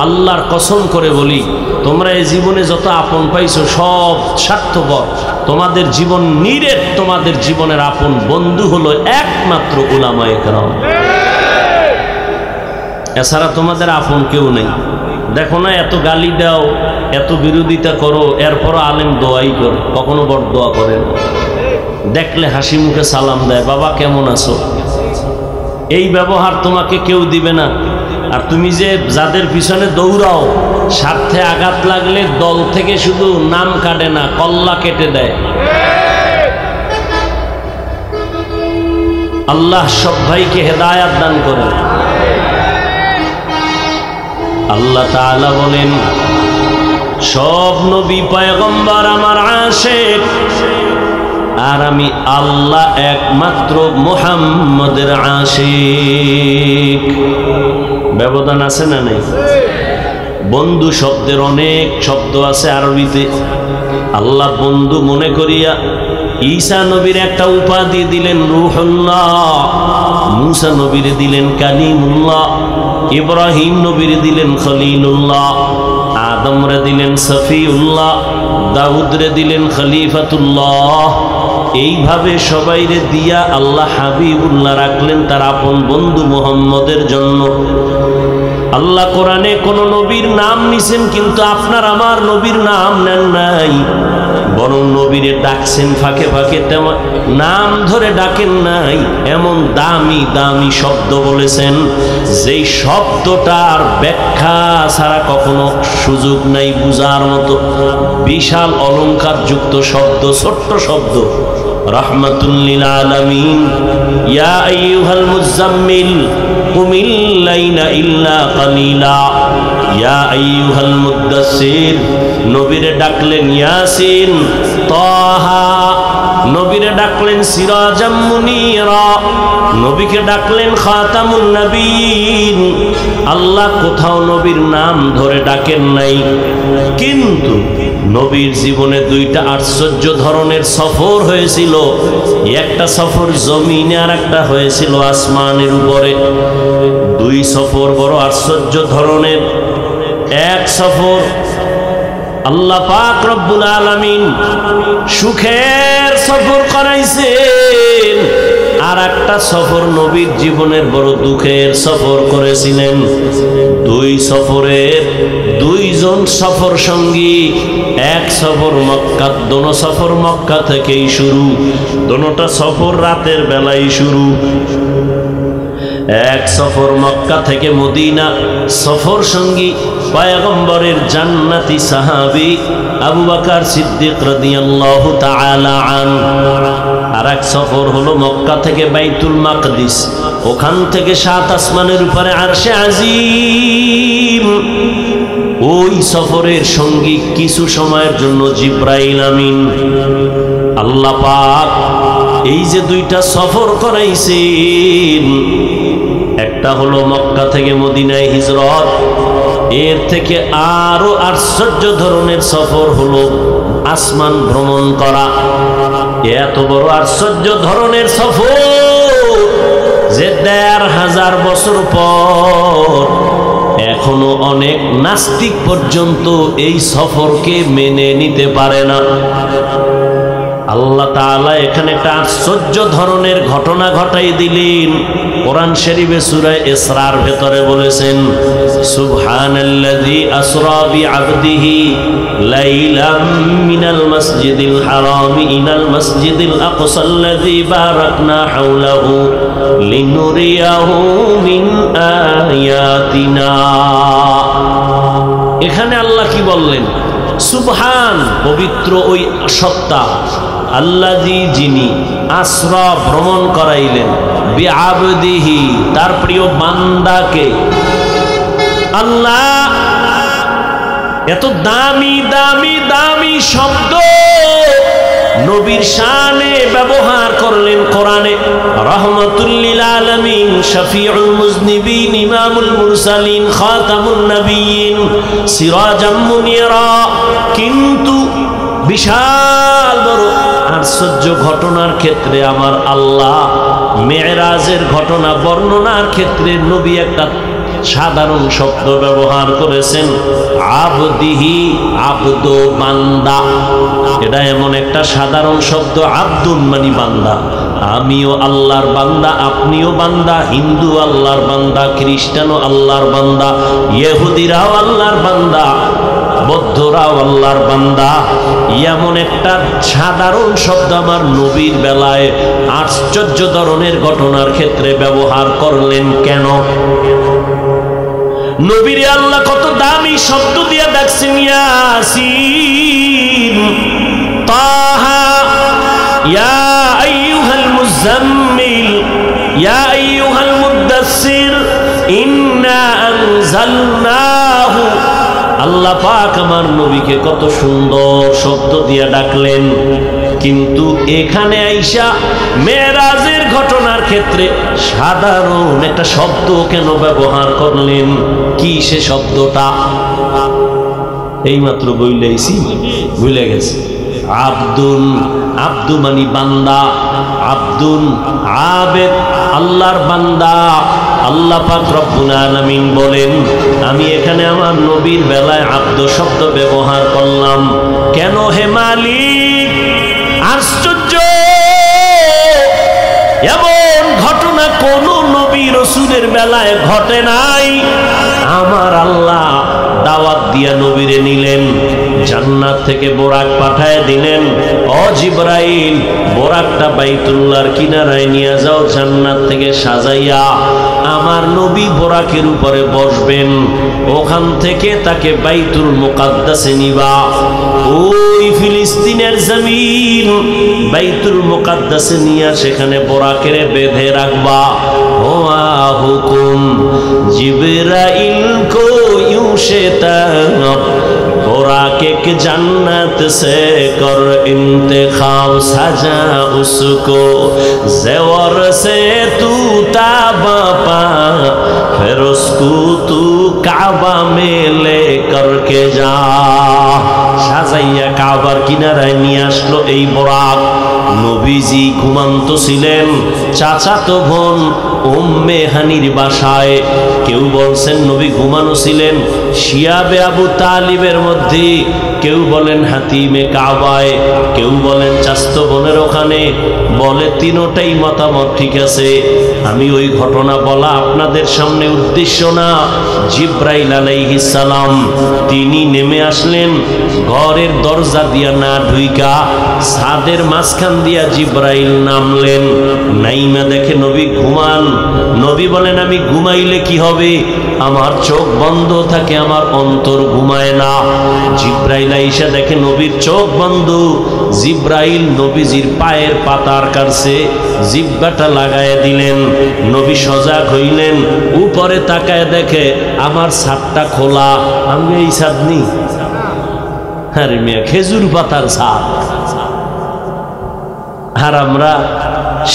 A: আল্লাহর কসম করে বলি, তোমরা এই জীবনে যত আপন পাইছো সব স্বার্থপর। তোমাদের জীবন নিরেট, তোমাদের জীবনের আপন বন্ধু হলো একমাত্র উলামায়ে কেরাম। এছাড়া তোমাদের আপন কেউ নেই। দেখো না, এত গালি দাও, এত বিরোধিতা করো, এরপরও আলেম দোয়াই করে, কখনো বড় দোয়া করে না। দেখলে হাসি মুখে সালাম দেয়, বাবা কেমন আছো। এই ব্যবহার তোমাকে কেউ দিবে না। আর তুমি যে যাদের পিছনে দৌড়াও, স্বার্থে আঘাত লাগলে দল থেকে শুধু নাম কাটে না, কল্লা কেটে দেয়। আল্লাহ সব ভাইকে হেদায়াত দান করেন। আল্লাহ তাআলা বলেন, সব নবী পয়গম্বর আমার আশিক, আর আমি আল্লাহ একমাত্র মুহাম্মদের আশিক। ব্যবধান আছে না নেই? বন্ধু শব্দের অনেক শব্দ আছে আরবিতে। আল্লাহ বন্ধু মনে করিয়া ঈসা নবীর একটা উপাধি দিলেন রূহুল্লাহ, মূসা নবীরে দিলেন কালিমুল্লাহ, ইব্রাহিম নবীরে দিলেন খলিলুল্লাহ, আদমরে দিলেন সফিউল্লাহ, দাউদরে দিলেন খলিফাতুল্লাহ। এইভাবে সবাইরে দিয়া আল্লাহ হাবিবুল্লাহ রাখলেন তার আপন বন্ধু মুহাম্মদের জন্য। আল্লাহ কোরআনে কোন নবীর নাম নিছেন, কিন্তু আপনার আমার নবীর নাম নেন নাই, বরং নবীরে ডাকছেন ফাঁকে ফাঁকে, তেমন নাম ধরে ডাকেন নাই। এমন দামি দামি শব্দ বলেছেন, যেই শব্দটার ব্যাখ্যা ছাড়া কখনো সুযোগ নাই বুঝার মতো। বিশাল অলংকার যুক্ত শব্দ, ছোট্ট শব্দ, রাহমাতুল লিল আলামিন। ইয়া আইয়ুহাল মুযাম্মিল কুমিল লাইলা ইল্লা কালিলা, ইয়া আইয়ুহাল মুদ্দাসসির, নবীরে ডাকলেন ইয়াসিন, তাহা, নবীরে ডাকলেন সিরাজাম মুনীরা, নবীকে ডাকলেন খাতামুন নবীন। আল্লাহ কোথাও নবীর নাম ধরে ডাকেন নাই, কিন্তু নবীর জীবনে দুইটা আশ্চর্য ধরনের সফর হয়েছিল। একটা সফর জমিনে আর একটা হয়েছিল আসমানের উপরে। দুই সফর বড় আশ্চর্য ধরনের। এক সফর আল্লাহ পাক রব্বুল আলামিন সুখের সফর করাইছেন, আর একটা সফর নবীর জীবনের বড় দুঃখের সফর করেছিলেন। দুই সফরের দুইজন সফর সঙ্গী। এক সফর মক্কা, দোনো সফর মক্কা থেকেই শুরু, দোনোটা সফর রাতের বেলায় শুরু। এক সফর মক্কা থেকে মদিনা, সফর সঙ্গী পয়গম্বরের জান্নাতি সাহাবী আবু বকর সিদ্দিক রাদিয়াল্লাহু তাআলা আনহু। আর এক সফর হলো মক্কা থেকে বাইতুল মাকদিস, ওখান থেকে সাত আসমানের উপরে আরশে আজিম। ওই সফরের সঙ্গী কিছু সময়ের জন্য জিব্রাইল আমিন। আল্লাহ পাক এই যে দুইটা সফর করাইছেন, একটা হলো মক্কা থেকে মদিনায় হিজরত, এর থেকে আরো আশ্চর্য ধরনের সফর হলো আসমান ভ্রমণ করা। এত বড় আশ্চর্য ধরনের সফর যে ১৫০০ বছর পর এখনো অনেক নাস্তিক পর্যন্ত এই সফরকে মেনে নিতে পারে না। আল্লাহ তাআলা এখানে একটা আশ্চর্য ধরনের ঘটনা ঘটাই দিলেন। কোরআন শরীফে সূরা ইসরার ভেতরে বলেছেন, সুবহানাল্লাযী আসরা বিআবদিহি লাইলাম মিনাল মাসজিদিল হারাম ইলাল মাসজিদিল আকসাল্লাযী বারাকনা হাওলাহু লিনুরিয়াহু মিন আয়াতিনা। এখানে আল্লাহ কি বললেন? সুবহান, পবিত্র ওই সত্তা, আল্লাযী, যিনি আসরা ভ্রমণ করাইলেন, বিআবদিহি, তার প্রিয় বান্দাকে। আল্লাহ এত দামি দামি দামি শব্দ নবীর শানে ব্যবহার করলেন কোরআনে। রাহমাতুল লিল আলামিন, শফিউল মুজনিবিন, ইমামুল মুরসালিন, খাতামুন নবিয়্যিন, সিরাজাম মুনীরা। কিন্তু বিশাল বড় আশ্চর্য ঘটনার ক্ষেত্রে আমার আল্লাহ মেরাজের ঘটনা বর্ণনার ক্ষেত্রে নবী একটা সাধারণ শব্দ ব্যবহার করেছেন, আবদিহি, আবদ, বান্দা। এটা এমন একটা সাধারণ শব্দ, আব্দুন মানে বান্দা। আমিও আল্লাহর বান্দা, আপনিও বান্দা, হিন্দু আল্লাহর বান্দা, খ্রিস্টানও আল্লাহর বান্দা, ইহুদিরাও আল্লাহর বান্দা, বৌদ্ধরাও আল্লাহর বান্দা। এমন একটা সাধারণ শব্দ আমার নবীর বেলায় আশ্চর্য ধরনের ঘটনার ক্ষেত্রে ব্যবহার করলেন কেন? নবীরে আল্লাহ কত দামি শব্দ দিয়ে ডাকছেন, ইয়াসিন, তাহা, ইয়া আইয়ুহাল মুযাম্মিল, ইয়া আইয়ুহাল মুদ্দাসসির, ইন্না আনজালনাহু। আল্লাহ পাক আমার নবীকে কত সুন্দর শব্দ দিয়ে ডাকলেন, কিন্তু এখানে আইসা মেরাজের ঘটনার ক্ষেত্রে সাধারণ একটা শব্দ কেন ব্যবহার করলেন? কি সে শব্দটা? এইমাত্র বইলেছি, ভুলে গেছে। আব্দুন, আব্দু মানি বান্দা, আব্দুন আবেদ, আল্লাহর বান্দা। আল্লাহ পাক রব্বুল আলামিন বলেন, আমি এখানে আমার নবীর বেলায় আব্দ শব্দ ব্যবহার করলাম কেন হে মালিক? আশ্চর্য, এমন ঘটনা কোন নবী রাসূলের বেলায় ঘটে নাই। আমার আল্লাহ দাওয়াত দিয়া নবীরে নিলেন, জান্নাত থেকে বোরাক পাঠায় দিলেন, ও জিবরাইল, বোরাকটা বাইতুল্লাহর কিনারায় নিয়ে যাও, জান্নাত থেকে সাজাইয়া আমার নবী বোরাকের উপরে বসবেন, ওখান থেকে তাকে বাইতুল মুকাদ্দাসে নিবা। ওই ফিলিস্তিনের জমিন বাইতুল মুকাদ্দাসে নিয়ে সেখানে বোরাকের বেঁধে রাখবা। হুয়া হুকুম জিবরাইল কো यूं शैतान बुराक एक जन्नत से कर इंतखाब, सजा उसको ज़ेवर से तू ताबा पा, फिर उसको तू काबा में ले करके जा। সাজাইয়া কাবার কিনারায় নিয়ে আসলো এই বোরাক। নবীজি ঘুমান্ত ছিলেন চাচাতো বোন উম্মে হানির বাসায়। কেউ বলছেন নবী ঘুমানো ছিলেন শিয়াবে আবু তালিবের মধ্যে, কেউ বলেন হাতিমে কাবায়, কেউ বলেন চাস্তো বোনের ওখানে। বলে তিনোটাই মতামত ঠিক আছে। আমি ওই ঘটনা বলা আপনাদের সামনে উদ্দেশ্য না। জিব্রাইল আলাইহিস সালাম তিনি নেমে আসলেন ঘরের দরজা দিয়া না ঢুইকা, ছাদের মাঝখান দিয়া জিব্রাইল নামলেন। নাইমা দেখে নবী ঘুমান। নবী বলেন আমি ঘুমাইলে কি হবে, আমার চোখ বন্ধ থাকে, আমার অন্তর ঘুমায় না। জিব্রাইল আইসা দেখে নবীর চোখ বন্ধ। জিব্রাইল নবীজির পায়ের পাতার কাছে জিব্বাটা লাগায় দিলেন। নবী সজাগ হইলেন, উপরে তাকায় দেখে আমার ছাদটা খোলা। আমি এই ছাদ নি, আরে মিয়া খেজুর পাতার ছাদ। আর আমরা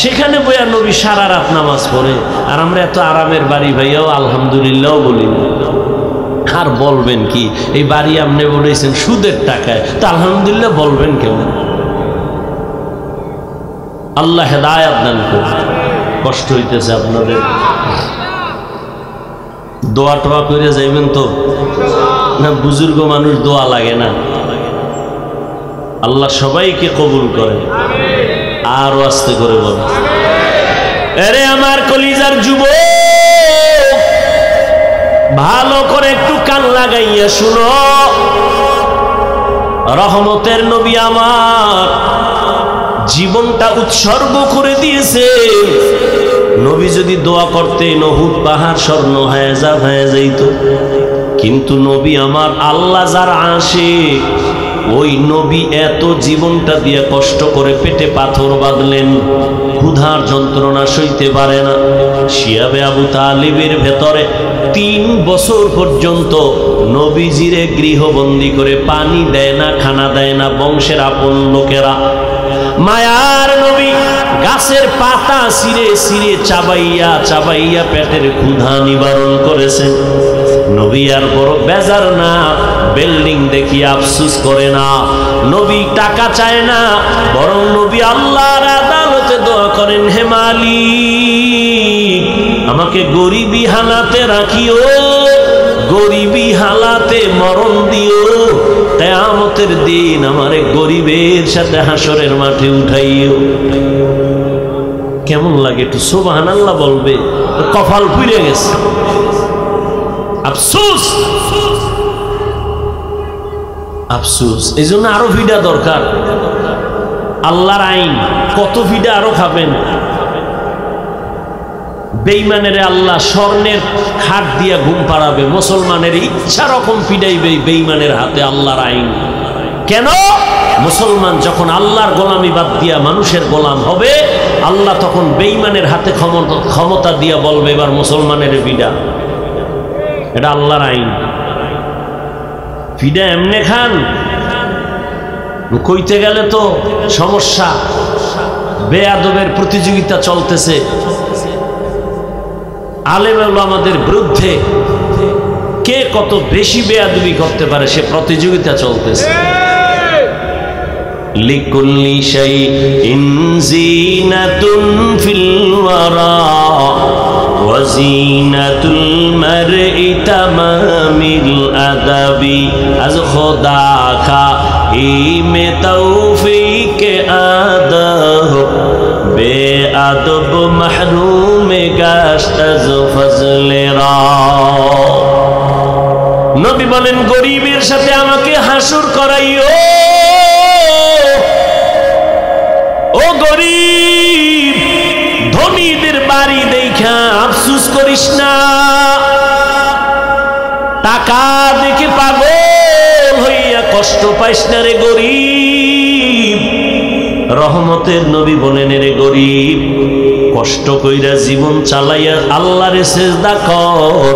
A: সেখানে বইয়া নবী সারা রাত নামাজ পড়ে, আর আমরা এত আরামের বাড়ি ভাইয়াও আলহামদুলিল্লাহ বলি। আর বলবেন কি, এই বাড়ি আপনি বলেছেন সুদের টাকায়, তা আলহামদুলিল্লাহ বলবেন কেমন? আল্লাহ হেদায়েত দান করুন। কষ্ট হইতেছে আপনাদের, দোয়া টোয়া করে যাইবেন তো না? বুজুর্গ মানুষ দোয়া লাগে না। আল্লাহ সবাইকে কবুল করে। আরো আস্তে করে বল, আরে আমার কলিজার যুবক, ভালো করে একটু কান লাগাইয়া শুনো। রহমতের নবী আমার জীবনটা উৎসর্গ করে দিয়েছে। নবী যদি দোয়া করতেন উহুদ পাহাড় স্বর্ণ হয়ে যাইত, কিন্তু নবী আমার আল্লাহ যার আশিক, ওই নবী এত জীবনটা দিয়ে কষ্ট করে পেটে পাথর বাঁধলেন, ক্ষুধার যন্ত্রণা সইতে পারে না। শিয়াবে আবু তালিবের ভেতরে 3 বছর পর্যন্ত নবীজিরে গৃহবন্দী করে পানি দেয় না, খানা দেয় না বংশের আপন লোকেরা। মায়ার নবী গাছের পাতা ছিঁড়ে ছিঁড়ে চাবাইয়া চাবাইয়া পেটের ক্ষুধা নিবারণ করেছেন। নবী আর বড় বেজার না, বিল্ডিং দেখি আফসুস করে না, নবী টাকা চায় না, বরং নবী আল্লাহর আদালতে দোয়া করেন, হে মালিক আমাকে গরিবী হালাতে রাখিও, গরিবী হালাতে মরণ দিও, কিয়ামতের দিন আমারে গরিবের সাথে হাসরের মাঠে উঠাইও। কেমন লাগে একটু সুবহানাল্লাহ বলবে, কপাল পুড়ে গেছে। আফসোস আফসোস। এই জন্য আরো ভিডা দরকার। আল্লাহর আইন কত ভিডা আরো খাবেন। বেঈমানের আল্লাহ স্বর্ণের খাট দিয়া ঘুম পাড়াবে, মুসলমানের ইচ্ছা রকম পিডাইবে বেঈমানের হাতে আল্লাহর আইন। কেন? মুসলমান যখন আল্লাহর গোলামি বাদ দিয়া মানুষের গোলাম হবে, আল্লাহ তখন বেঈমানের হাতে ক্ষমতা দিয়া বলবে এবার মুসলমানের পিডা। এটা আল্লাহর আইন। পিডা এমনে খান, কইতে গেলে তো সমস্যা। বেয়াদবের প্রতিযোগিতা চলতেছে, আলেম ওলামাদের বিরুদ্ধে কে কত বেশি বেয়াদবি করতে পারে সে প্রতিযোগিতা চলতেছে। লিকুল্লি শাইইন জিনাতুন ফিল ওয়ারা ওয়া জিনাতুল মারই তামামিল আদাবি আজ খোদা খা ইমে তৌফিক আদব বেআদব মাহরুম গাশত আজ ফজলেরা। নবী বলেন গরিবের সাথে আমাকে হাসর করাইও, করিস না। টাকা দেখে পাগল হইয়া কষ্ট পাইস না রে গরিব। রহমতের নবী বলেন, রে গরিব, কষ্ট কইরা জীবন চালাইয়া আল্লাহরে সিজদা কর।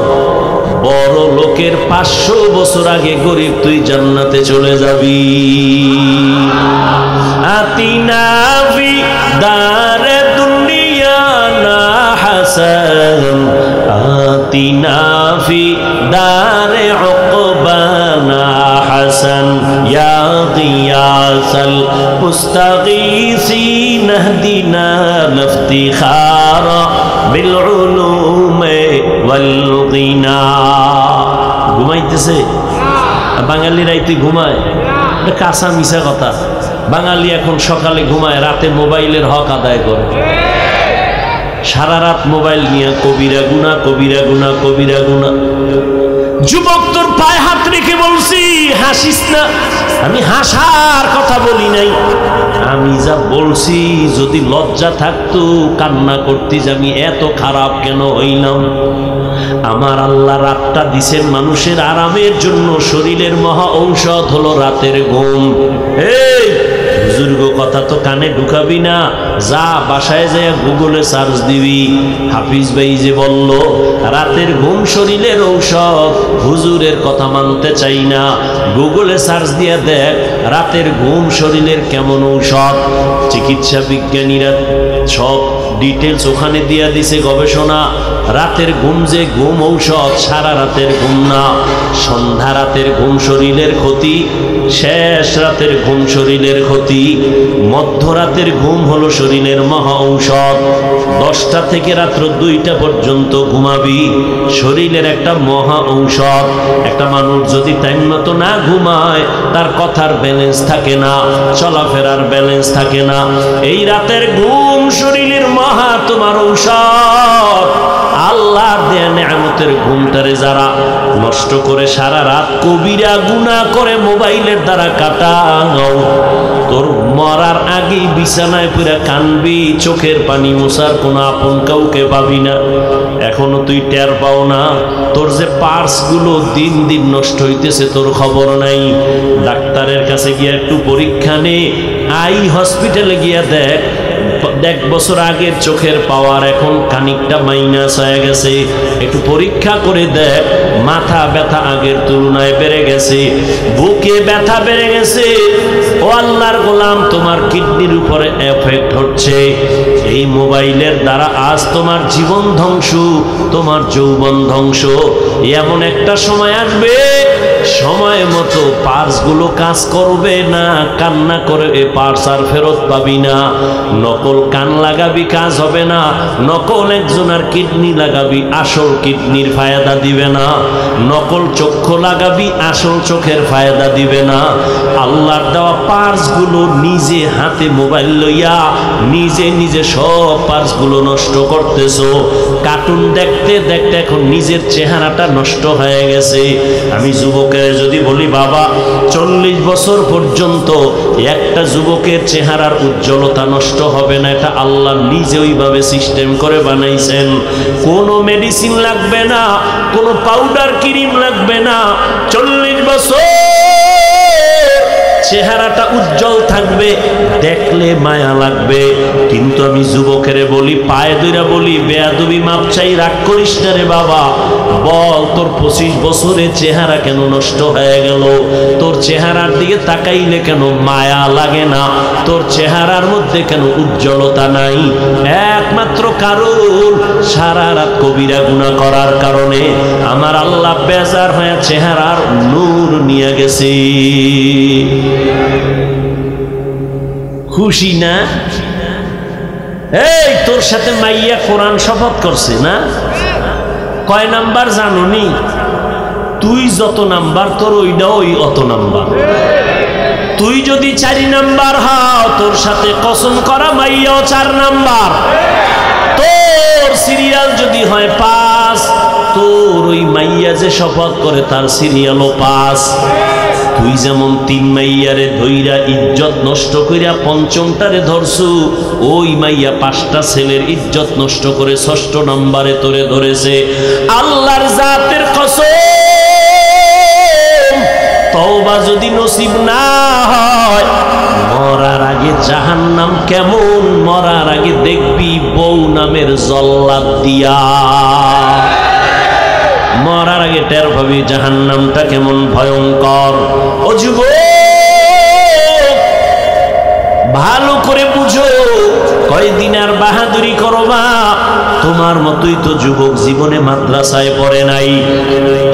A: বড় লোকের 500 বছর আগে গরিব তুই জান্নাতে চলে যাবি। আতিনা ফি দারে দুনিয়া না হাসান, আতিনা ফি দারে উকবানা হাসান, ইয়া গিয়াসাল মুস্তাগীসিন ইহদিনা লিফতিখারা বিল উলুমি ওয়াল গিনা। ঘুমাইতেছে বাঙালি রাইতে ঘুমায়, এটা কাঁচা মিশা কথা। বাঙালি এখন সকালে ঘুমায়, রাতে মোবাইলের হক আদায় করে। সারা রাত মোবাইল নিয়ে কবিরা গুনাহ, কবিরা গুনাহ, কবিরা গুনাহ। যুবক, তোর পায়ে হাত রেখে বলছি হাসিস না। আমি হাসার কথা বলি নাই, আমি যা বলছি যদি লজ্জা থাকতো কান্না করতি যে আমি এত খারাপ কেন হইলাম। আমার আল্লাহ রাতটা দিছেন মানুষের আরামের জন্য। শরীরের মহা ঔষধ হলো রাতের ঘুম। এই বুজুর্গ কথা তো কানে ঢুকাবি না, যা বাসায় যায় গুগলে সার্চ দিবি। হাফিজ ভাই যে বলল রাতের ঘুম শরীরের ঔষধ, হুজুরের কথা মানতে চাই না। গুগলে সার্চ দিয়ে দেখ রাতের ঘুম শরীরের কেমন ঔষধ। চিকিৎসা বিজ্ঞানীরা সব ডিটেলস ওখানে দিয়া দিছে গবেষণা। রাতের ঘুম যে ঘুম ঔষধ, সারা রাতের ঘুম না। সন্ধ্যা রাতের ঘুম শরীরের ক্ষতি, শেষ রাতের ঘুম শরীরের ক্ষতি, মধ্যরাতের ঘুম হলো শরীরের মহা ঔষধ। 10টা থেকে রাত্র 2টা পর্যন্ত ঘুমাবি, শরীরের একটা মহা ঔষধ। একটা মানুষ যদি টাইম মতো না ঘুমায়, তার কথার ব্যালেন্স থাকে না, চলাফেরার ব্যালেন্স থাকে না। এই রাতের ঘুম শরীরের মহা তোমার ঔষধ। আল্লাহ দেয়া নেয়ামতের ঘুমটারে যারা নষ্ট করে সারা রাত কবিরা গুনাহ করে মোবাইলের দ্বারা কাটাও, তোর মরার আগেই বিছানায় পুরা কানবি, চোখের পানি মোছার কোনো আপন কাউকে পাবি না। এখনো তুই টের পাও না তোর যে পার্স গুলো দিন দিন নষ্ট হইতেছে, তোর খবর নাই। ডাক্তারের কাছে গিয়ে একটু পরীক্ষা নে, আই হসপিটালে গিয়া দেখ 1 বছর আগের চোখের পাওয়ার এখন খানিকটা মাইনাস হয়ে গেছে। একটু পরীক্ষা করে দেখ, মাথা ব্যথা আগের তুলনায় বেড়ে গেছে, বুকে ব্যথা বেড়ে গেছে। ও আল্লাহর গোলাম, তোমার কিডনির উপরে এফেক্ট হচ্ছে। এই মোবাইলের দ্বারা আজ তোমার জীবন ধ্বংস, তোমার যৌবন ধ্বংস। এমন একটা সময় আসবে, সময় মতো পার্সগুলো কাজ করবে না, কান্না করে এ পার্স আর ফেরত পাবি না। নকল কান লাগাবি, কাজ হবে না। নকল একজনের কিডনি লাগাবি, আসল কিডনির ফায়দা দিবে না। নকল চক্ষু লাগাবি, আসল চোখের ফায়দা দিবে না। আল্লাহর দেওয়া পার্সগুলো নিজে হাতে মোবাইল লইয়া নিজে নিজে সব পার্সগুলো নষ্ট করতেছো। কার্টুন দেখতে দেখতে এখন নিজের চেহারাটা নষ্ট হয়ে গেছে। আমি যুবকের যদি বলি বাবা 40 বছর পর্যন্ত একটা যুবকের চেহারার উজ্জ্বলতা নষ্ট হবে না, এটা আল্লাহ নিজে ওইভাবে সিস্টেম করে বানাইছেন। কোনো মেডিসিন লাগবে না, কোনো পাউডার ক্রিম লাগবে না। 40 বছর চেহারাটা উজ্জ্বল থাকবে, দেখলে মায়া লাগবে। কিন্তু আমি যুবকের বলি, পায়ে ধরে বলি, বেয়াদবি মাপ চাই, রাগ করিস না রে বাবা। বল তোর 25 বছরে চেহারা কেন নষ্ট হয়ে গেল? তোর চেহারার দিকে তাকাইলে কেন মায়া লাগে না? তোর চেহারার মধ্যে কেন উজ্জ্বলতা নাই? একমাত্র কারণ সারা রাত কবিরা গুনাহ করার কারণে আমার আল্লাহ বেজার হয়ে চেহারার নূর নিয়ে গেছে। খুশি না? এই তোর সাথে মাইয়া কোরআন শপথ করছে না? কয় নাম্বার জানুনি? তুই যত নাম্বার তোর ওইটাও ওই অত নাম্বার। তুই যদি 4 নাম্বার হও, তোর সাথে কসম করা মাইয়াও 4 নাম্বার। তোর সিরিয়াল যদি হয় 5, তোর ওই মাইয়া যে শপথ করে তার সিরিয়ালও 5। তুই যেমন 3 মাইয়ারে ধইরা ইজ্জত নষ্ট কইরা পঞ্চমটারে ধরছু, ওই মাইয়া 5টা ছেলের ইজ্জত নষ্ট করে 6ষ্ঠ নম্বরে তোরে ধরেছে। আল্লাহর জাতের কসম, তওবা যদি নসিব না হয়, মরার আগে জাহান্নাম কেমন, মরার আগে দেখবি বউ নামের জল্লাদ দিয়া। মরার আগে টের পাবি জাহান্নামটা কেমন ভয়ঙ্কর। ও যুবক, ভালো করে বুঝো, কয়দিন আর বাহাদুরি করবা? তোমার মতোই তো যুবক জীবনে মাদ্রাসায় পড়ে নাই।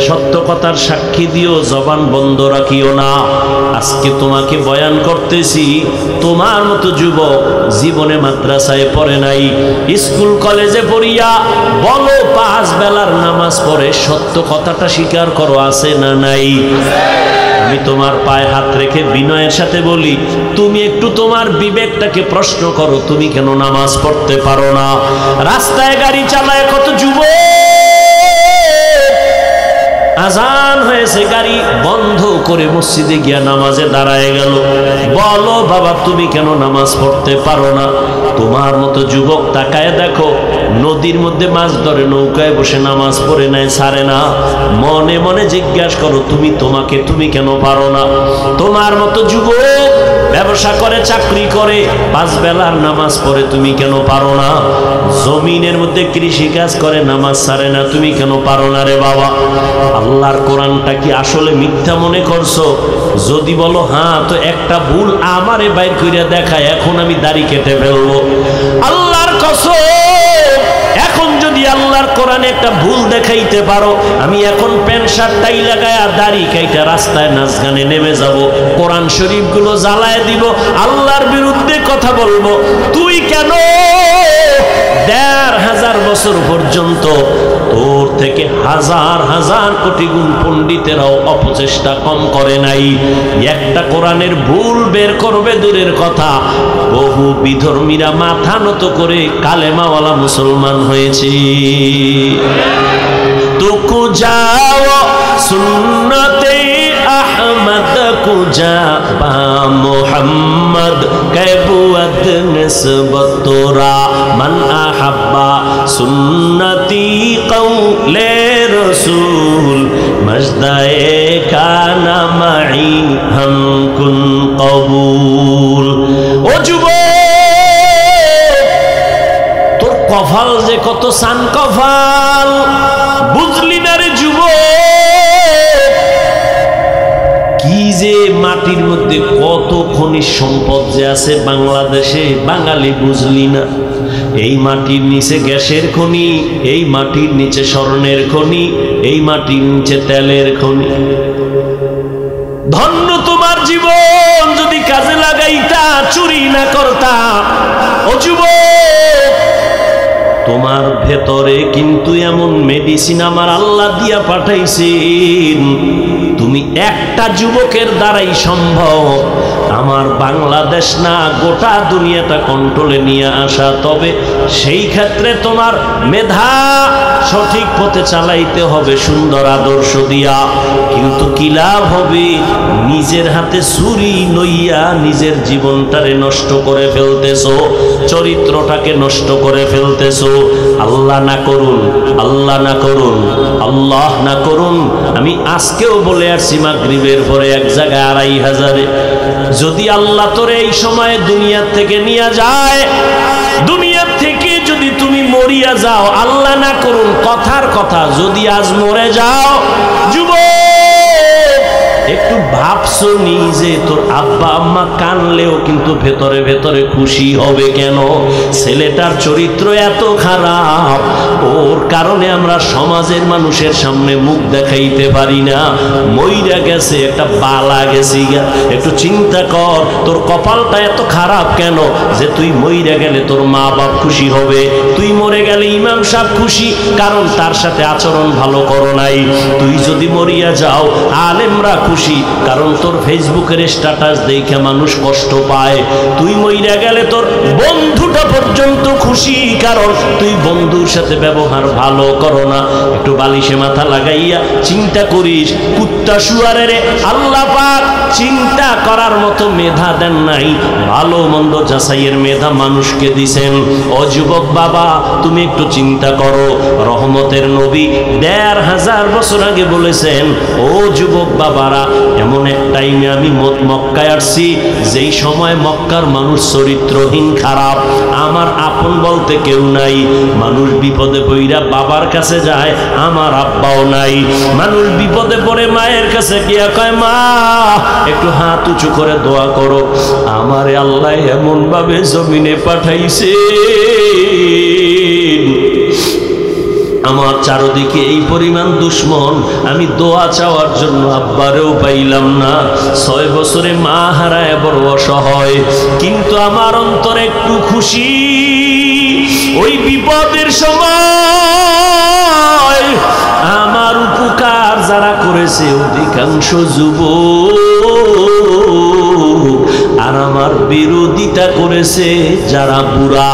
A: সত্য কথার সাক্ষী দিও, জবান বন্ধ রাখিও না। আজকে তোমাকে বয়ান করতেছি, তোমার মতো যুবক জীবনে মাদ্রাসায় পড়ে নাই, স্কুল কলেজে পড়িয়া বলো 5 বেলার নামাজ পড়ে, সত্য কথাটা স্বীকার করো, আছে না নাই? আমি তোমার পায়ে হাত রেখে বিনয়ের সাথে বলি, তুমি একটু তোমার বিবেকটাকে প্রশ্ন করো, তুমি কেন নামাজ পড়তে পারো না? রাস্তায় গাড়ি চালায় কত যুবক, আজান হয়েছে গাড়ি বন্ধ করে মসজিদে গিয়া নামাজে দাঁড়ায় গেল। বলো বাবা, তুমি কেন নামাজ পড়তে পারো না? তোমার মতো যুবক তাকায় দেখো, নদীর মধ্যে মাছ ধরে নৌকায় বসে নামাজ পড়ে নেয়, ছাড়ে না। মনে মনে জিজ্ঞাসা করো, তুমি কেন পারো না? তোমার মতো যুবক ব্যবসা করে, চাকরি করে, 5 বেলার নামাজ পড়ে, তুমি কেন পারো না? জমিনের মধ্যে কৃষি কাজ করে, নামাজ ছাড়ে না, তুমি কেন পারো না রে বাবা? আল্লাহর কোরআনটা কি আসলে মিথ্যা মনে করছো? যদি বলো হ্যাঁ, তো একটা ভুল আমারে বাইর কইরা দেখায়, এখন আমি দাড়ি কেটে ফেলবো। আল্লাহর কসম, এখন যদি আল্লাহর কোরআনে একটা ভুল দেখাইতে পারো, আমি এখন প্যান্ট শার্ট টাই লাগায় আর দাড়ি কাইটা রাস্তায় নাচ গানে নেমে যাব, কোরআন শরীফ গুলো জ্বালায় দিব, আল্লাহর বিরুদ্ধে কথা বলবো। তুই কেন 1500 বছর পর্যন্ত তোর থেকে হাজার হাজার কোটি গুণ পণ্ডিতেরাও অপচেষ্টা কম করে নাই? একটা কোরআনের ভুল বের করবে দূরের কথা, বহু বিধর্মীরা মাথা নত করে কালেমাওয়ালা মুসলমান হয়েছে। তুকু যাও সুন্নতে আহমদ কুজা বা মুহাম্মদ কেবুয়াত নিসবত তোরা মান আহাব্বা সুন্নতি কওলে রসুল মজদায়ে কানা মাই হাম কুন কবুল। ও যুবক, তোর কপাল যে কত সান কপাল, বুঝলি না রে যুবক? কি যে মাটির মধ্যে কত খনিজ সম্পদ যে আছে বাংলাদেশে, বাঙালি বুঝলি না? এই মাটির নিচে গ্যাসের খনি, এই মাটির নিচে স্বর্ণের খনি, এই মাটির নিচে তেলের খনি। ধন্য তোমার জীবন যদি কাজে লাগাইতা, চুরি না করতা। ও যুবক, তোমার ভেতরে কিন্তু এমন মেডিসিন আমার আল্লাহ দিয়া পাঠাইছেন, তুমি একটা যুবকের দ্বারাই সম্ভব আমার বাংলাদেশ না গোটা দুনিয়াটা কন্ট্রোলে নিয়ে আসা। তবে সেই ক্ষেত্রে তোমার মেধা সঠিক পথে চালাইতে হবে, সুন্দর আদর্শ দিয়া। কিন্তু কি লাভ হবে নিজের হাতে ছুরি লইয়া নিজের জীবনটারে নষ্ট করে ফেলতেছো, চরিত্রটাকে নষ্ট করে ফেলতেছো। আল্লাহ না করুন, আল্লাহ না করুন, আল্লাহ না করুন। আমি আজকেও বলে আসছি, মাগরিবের পরে এক জায়গায় 2500-এ যদি আল্লাহ তোরে এই সময়ে দুনিয়া থেকে নিয়ে যায়, দুনিয়া থেকে যদি তুমি মরিয়া যাও, আল্লাহ না করুন, কথার কথা যদি আজ মরে যাও, যুবক একটু ভাবছো নিজে, তোর আব্বা আম্মা কানলেও কিন্তু ভেতরে ভেতরে খুশি হবে কেন? ছেলেটার চরিত্র এত খারাপ, ওর কারণে আমরা সমাজের মানুষের সামনে মুখ দেখাইতে পারি না। মইরা গেছে, একটা বালা গেছি। একটু চিন্তা কর, তোর কপালটা এত খারাপ কেন যে তুই মইরা গেলে তোর মা বাপ খুশি হবে, তুই মরে গেলে ইমাম সাহেব খুশি, কারণ তার সাথে আচরণ ভালো করো নাই। তুই যদি মরিয়া যাও, আলেমরা খুশি খুশি, কারণ তোর ফেসবুকের স্ট্যাটাস দেখে মানুষ কষ্ট পায়। তুই মইরা গেলে তোর বন্ধুটা পর্যন্ত খুশি, কারণ তুই বন্ধুর সাথে ব্যবহার ভালো করো না। একটু বালিশে মাথা লাগাইয়া চিন্তা করিস, কুত্তা শুয়ারের আল্লাহ পাক চিন্তা করার মতো মেধা দেন নাই, ভালো মন্দ যাচাইয়ের মেধা মানুষকে দিছেন। ও যুবক বাবা, তুমি একটু চিন্তা করো, রহমতের নবী ১৫০০ বছর আগে বলেছেন, ও যুবক বাবারা, এমন এক টাইমে আমি মক্কায় আসছি যেই সময় মক্কার মানুষ চরিত্রহীন, খারাপ, আমার আপন বলতে কেউ নাই। মানুষ বিপদে পইরা বাবার কাছে যায়, আমার আব্বাও নাই। মানুষ বিপদে পড়ে মায়ের কাছে গিয়া কয়, মা একটু হাত উঁচু করে দোয়া করো। আমারে আল্লাহ এমন ভাবে জমিনে পাঠাইছে, আমার চারদিকে এই পরিমাণ দুশ্মন, আমি দোয়া চাওয়ার জন্য আব্বারেও পাইলাম না। ৬ বছরে মা হারায় বড় অসহায়, কিন্তু আমার অন্তরে একটু খুশি। ওই বিপদের সময় আমার উপকার যারা করেছে অধিকাংশ যুবক, আর আমার বিরোধিতা করেছে যারা বুড়া।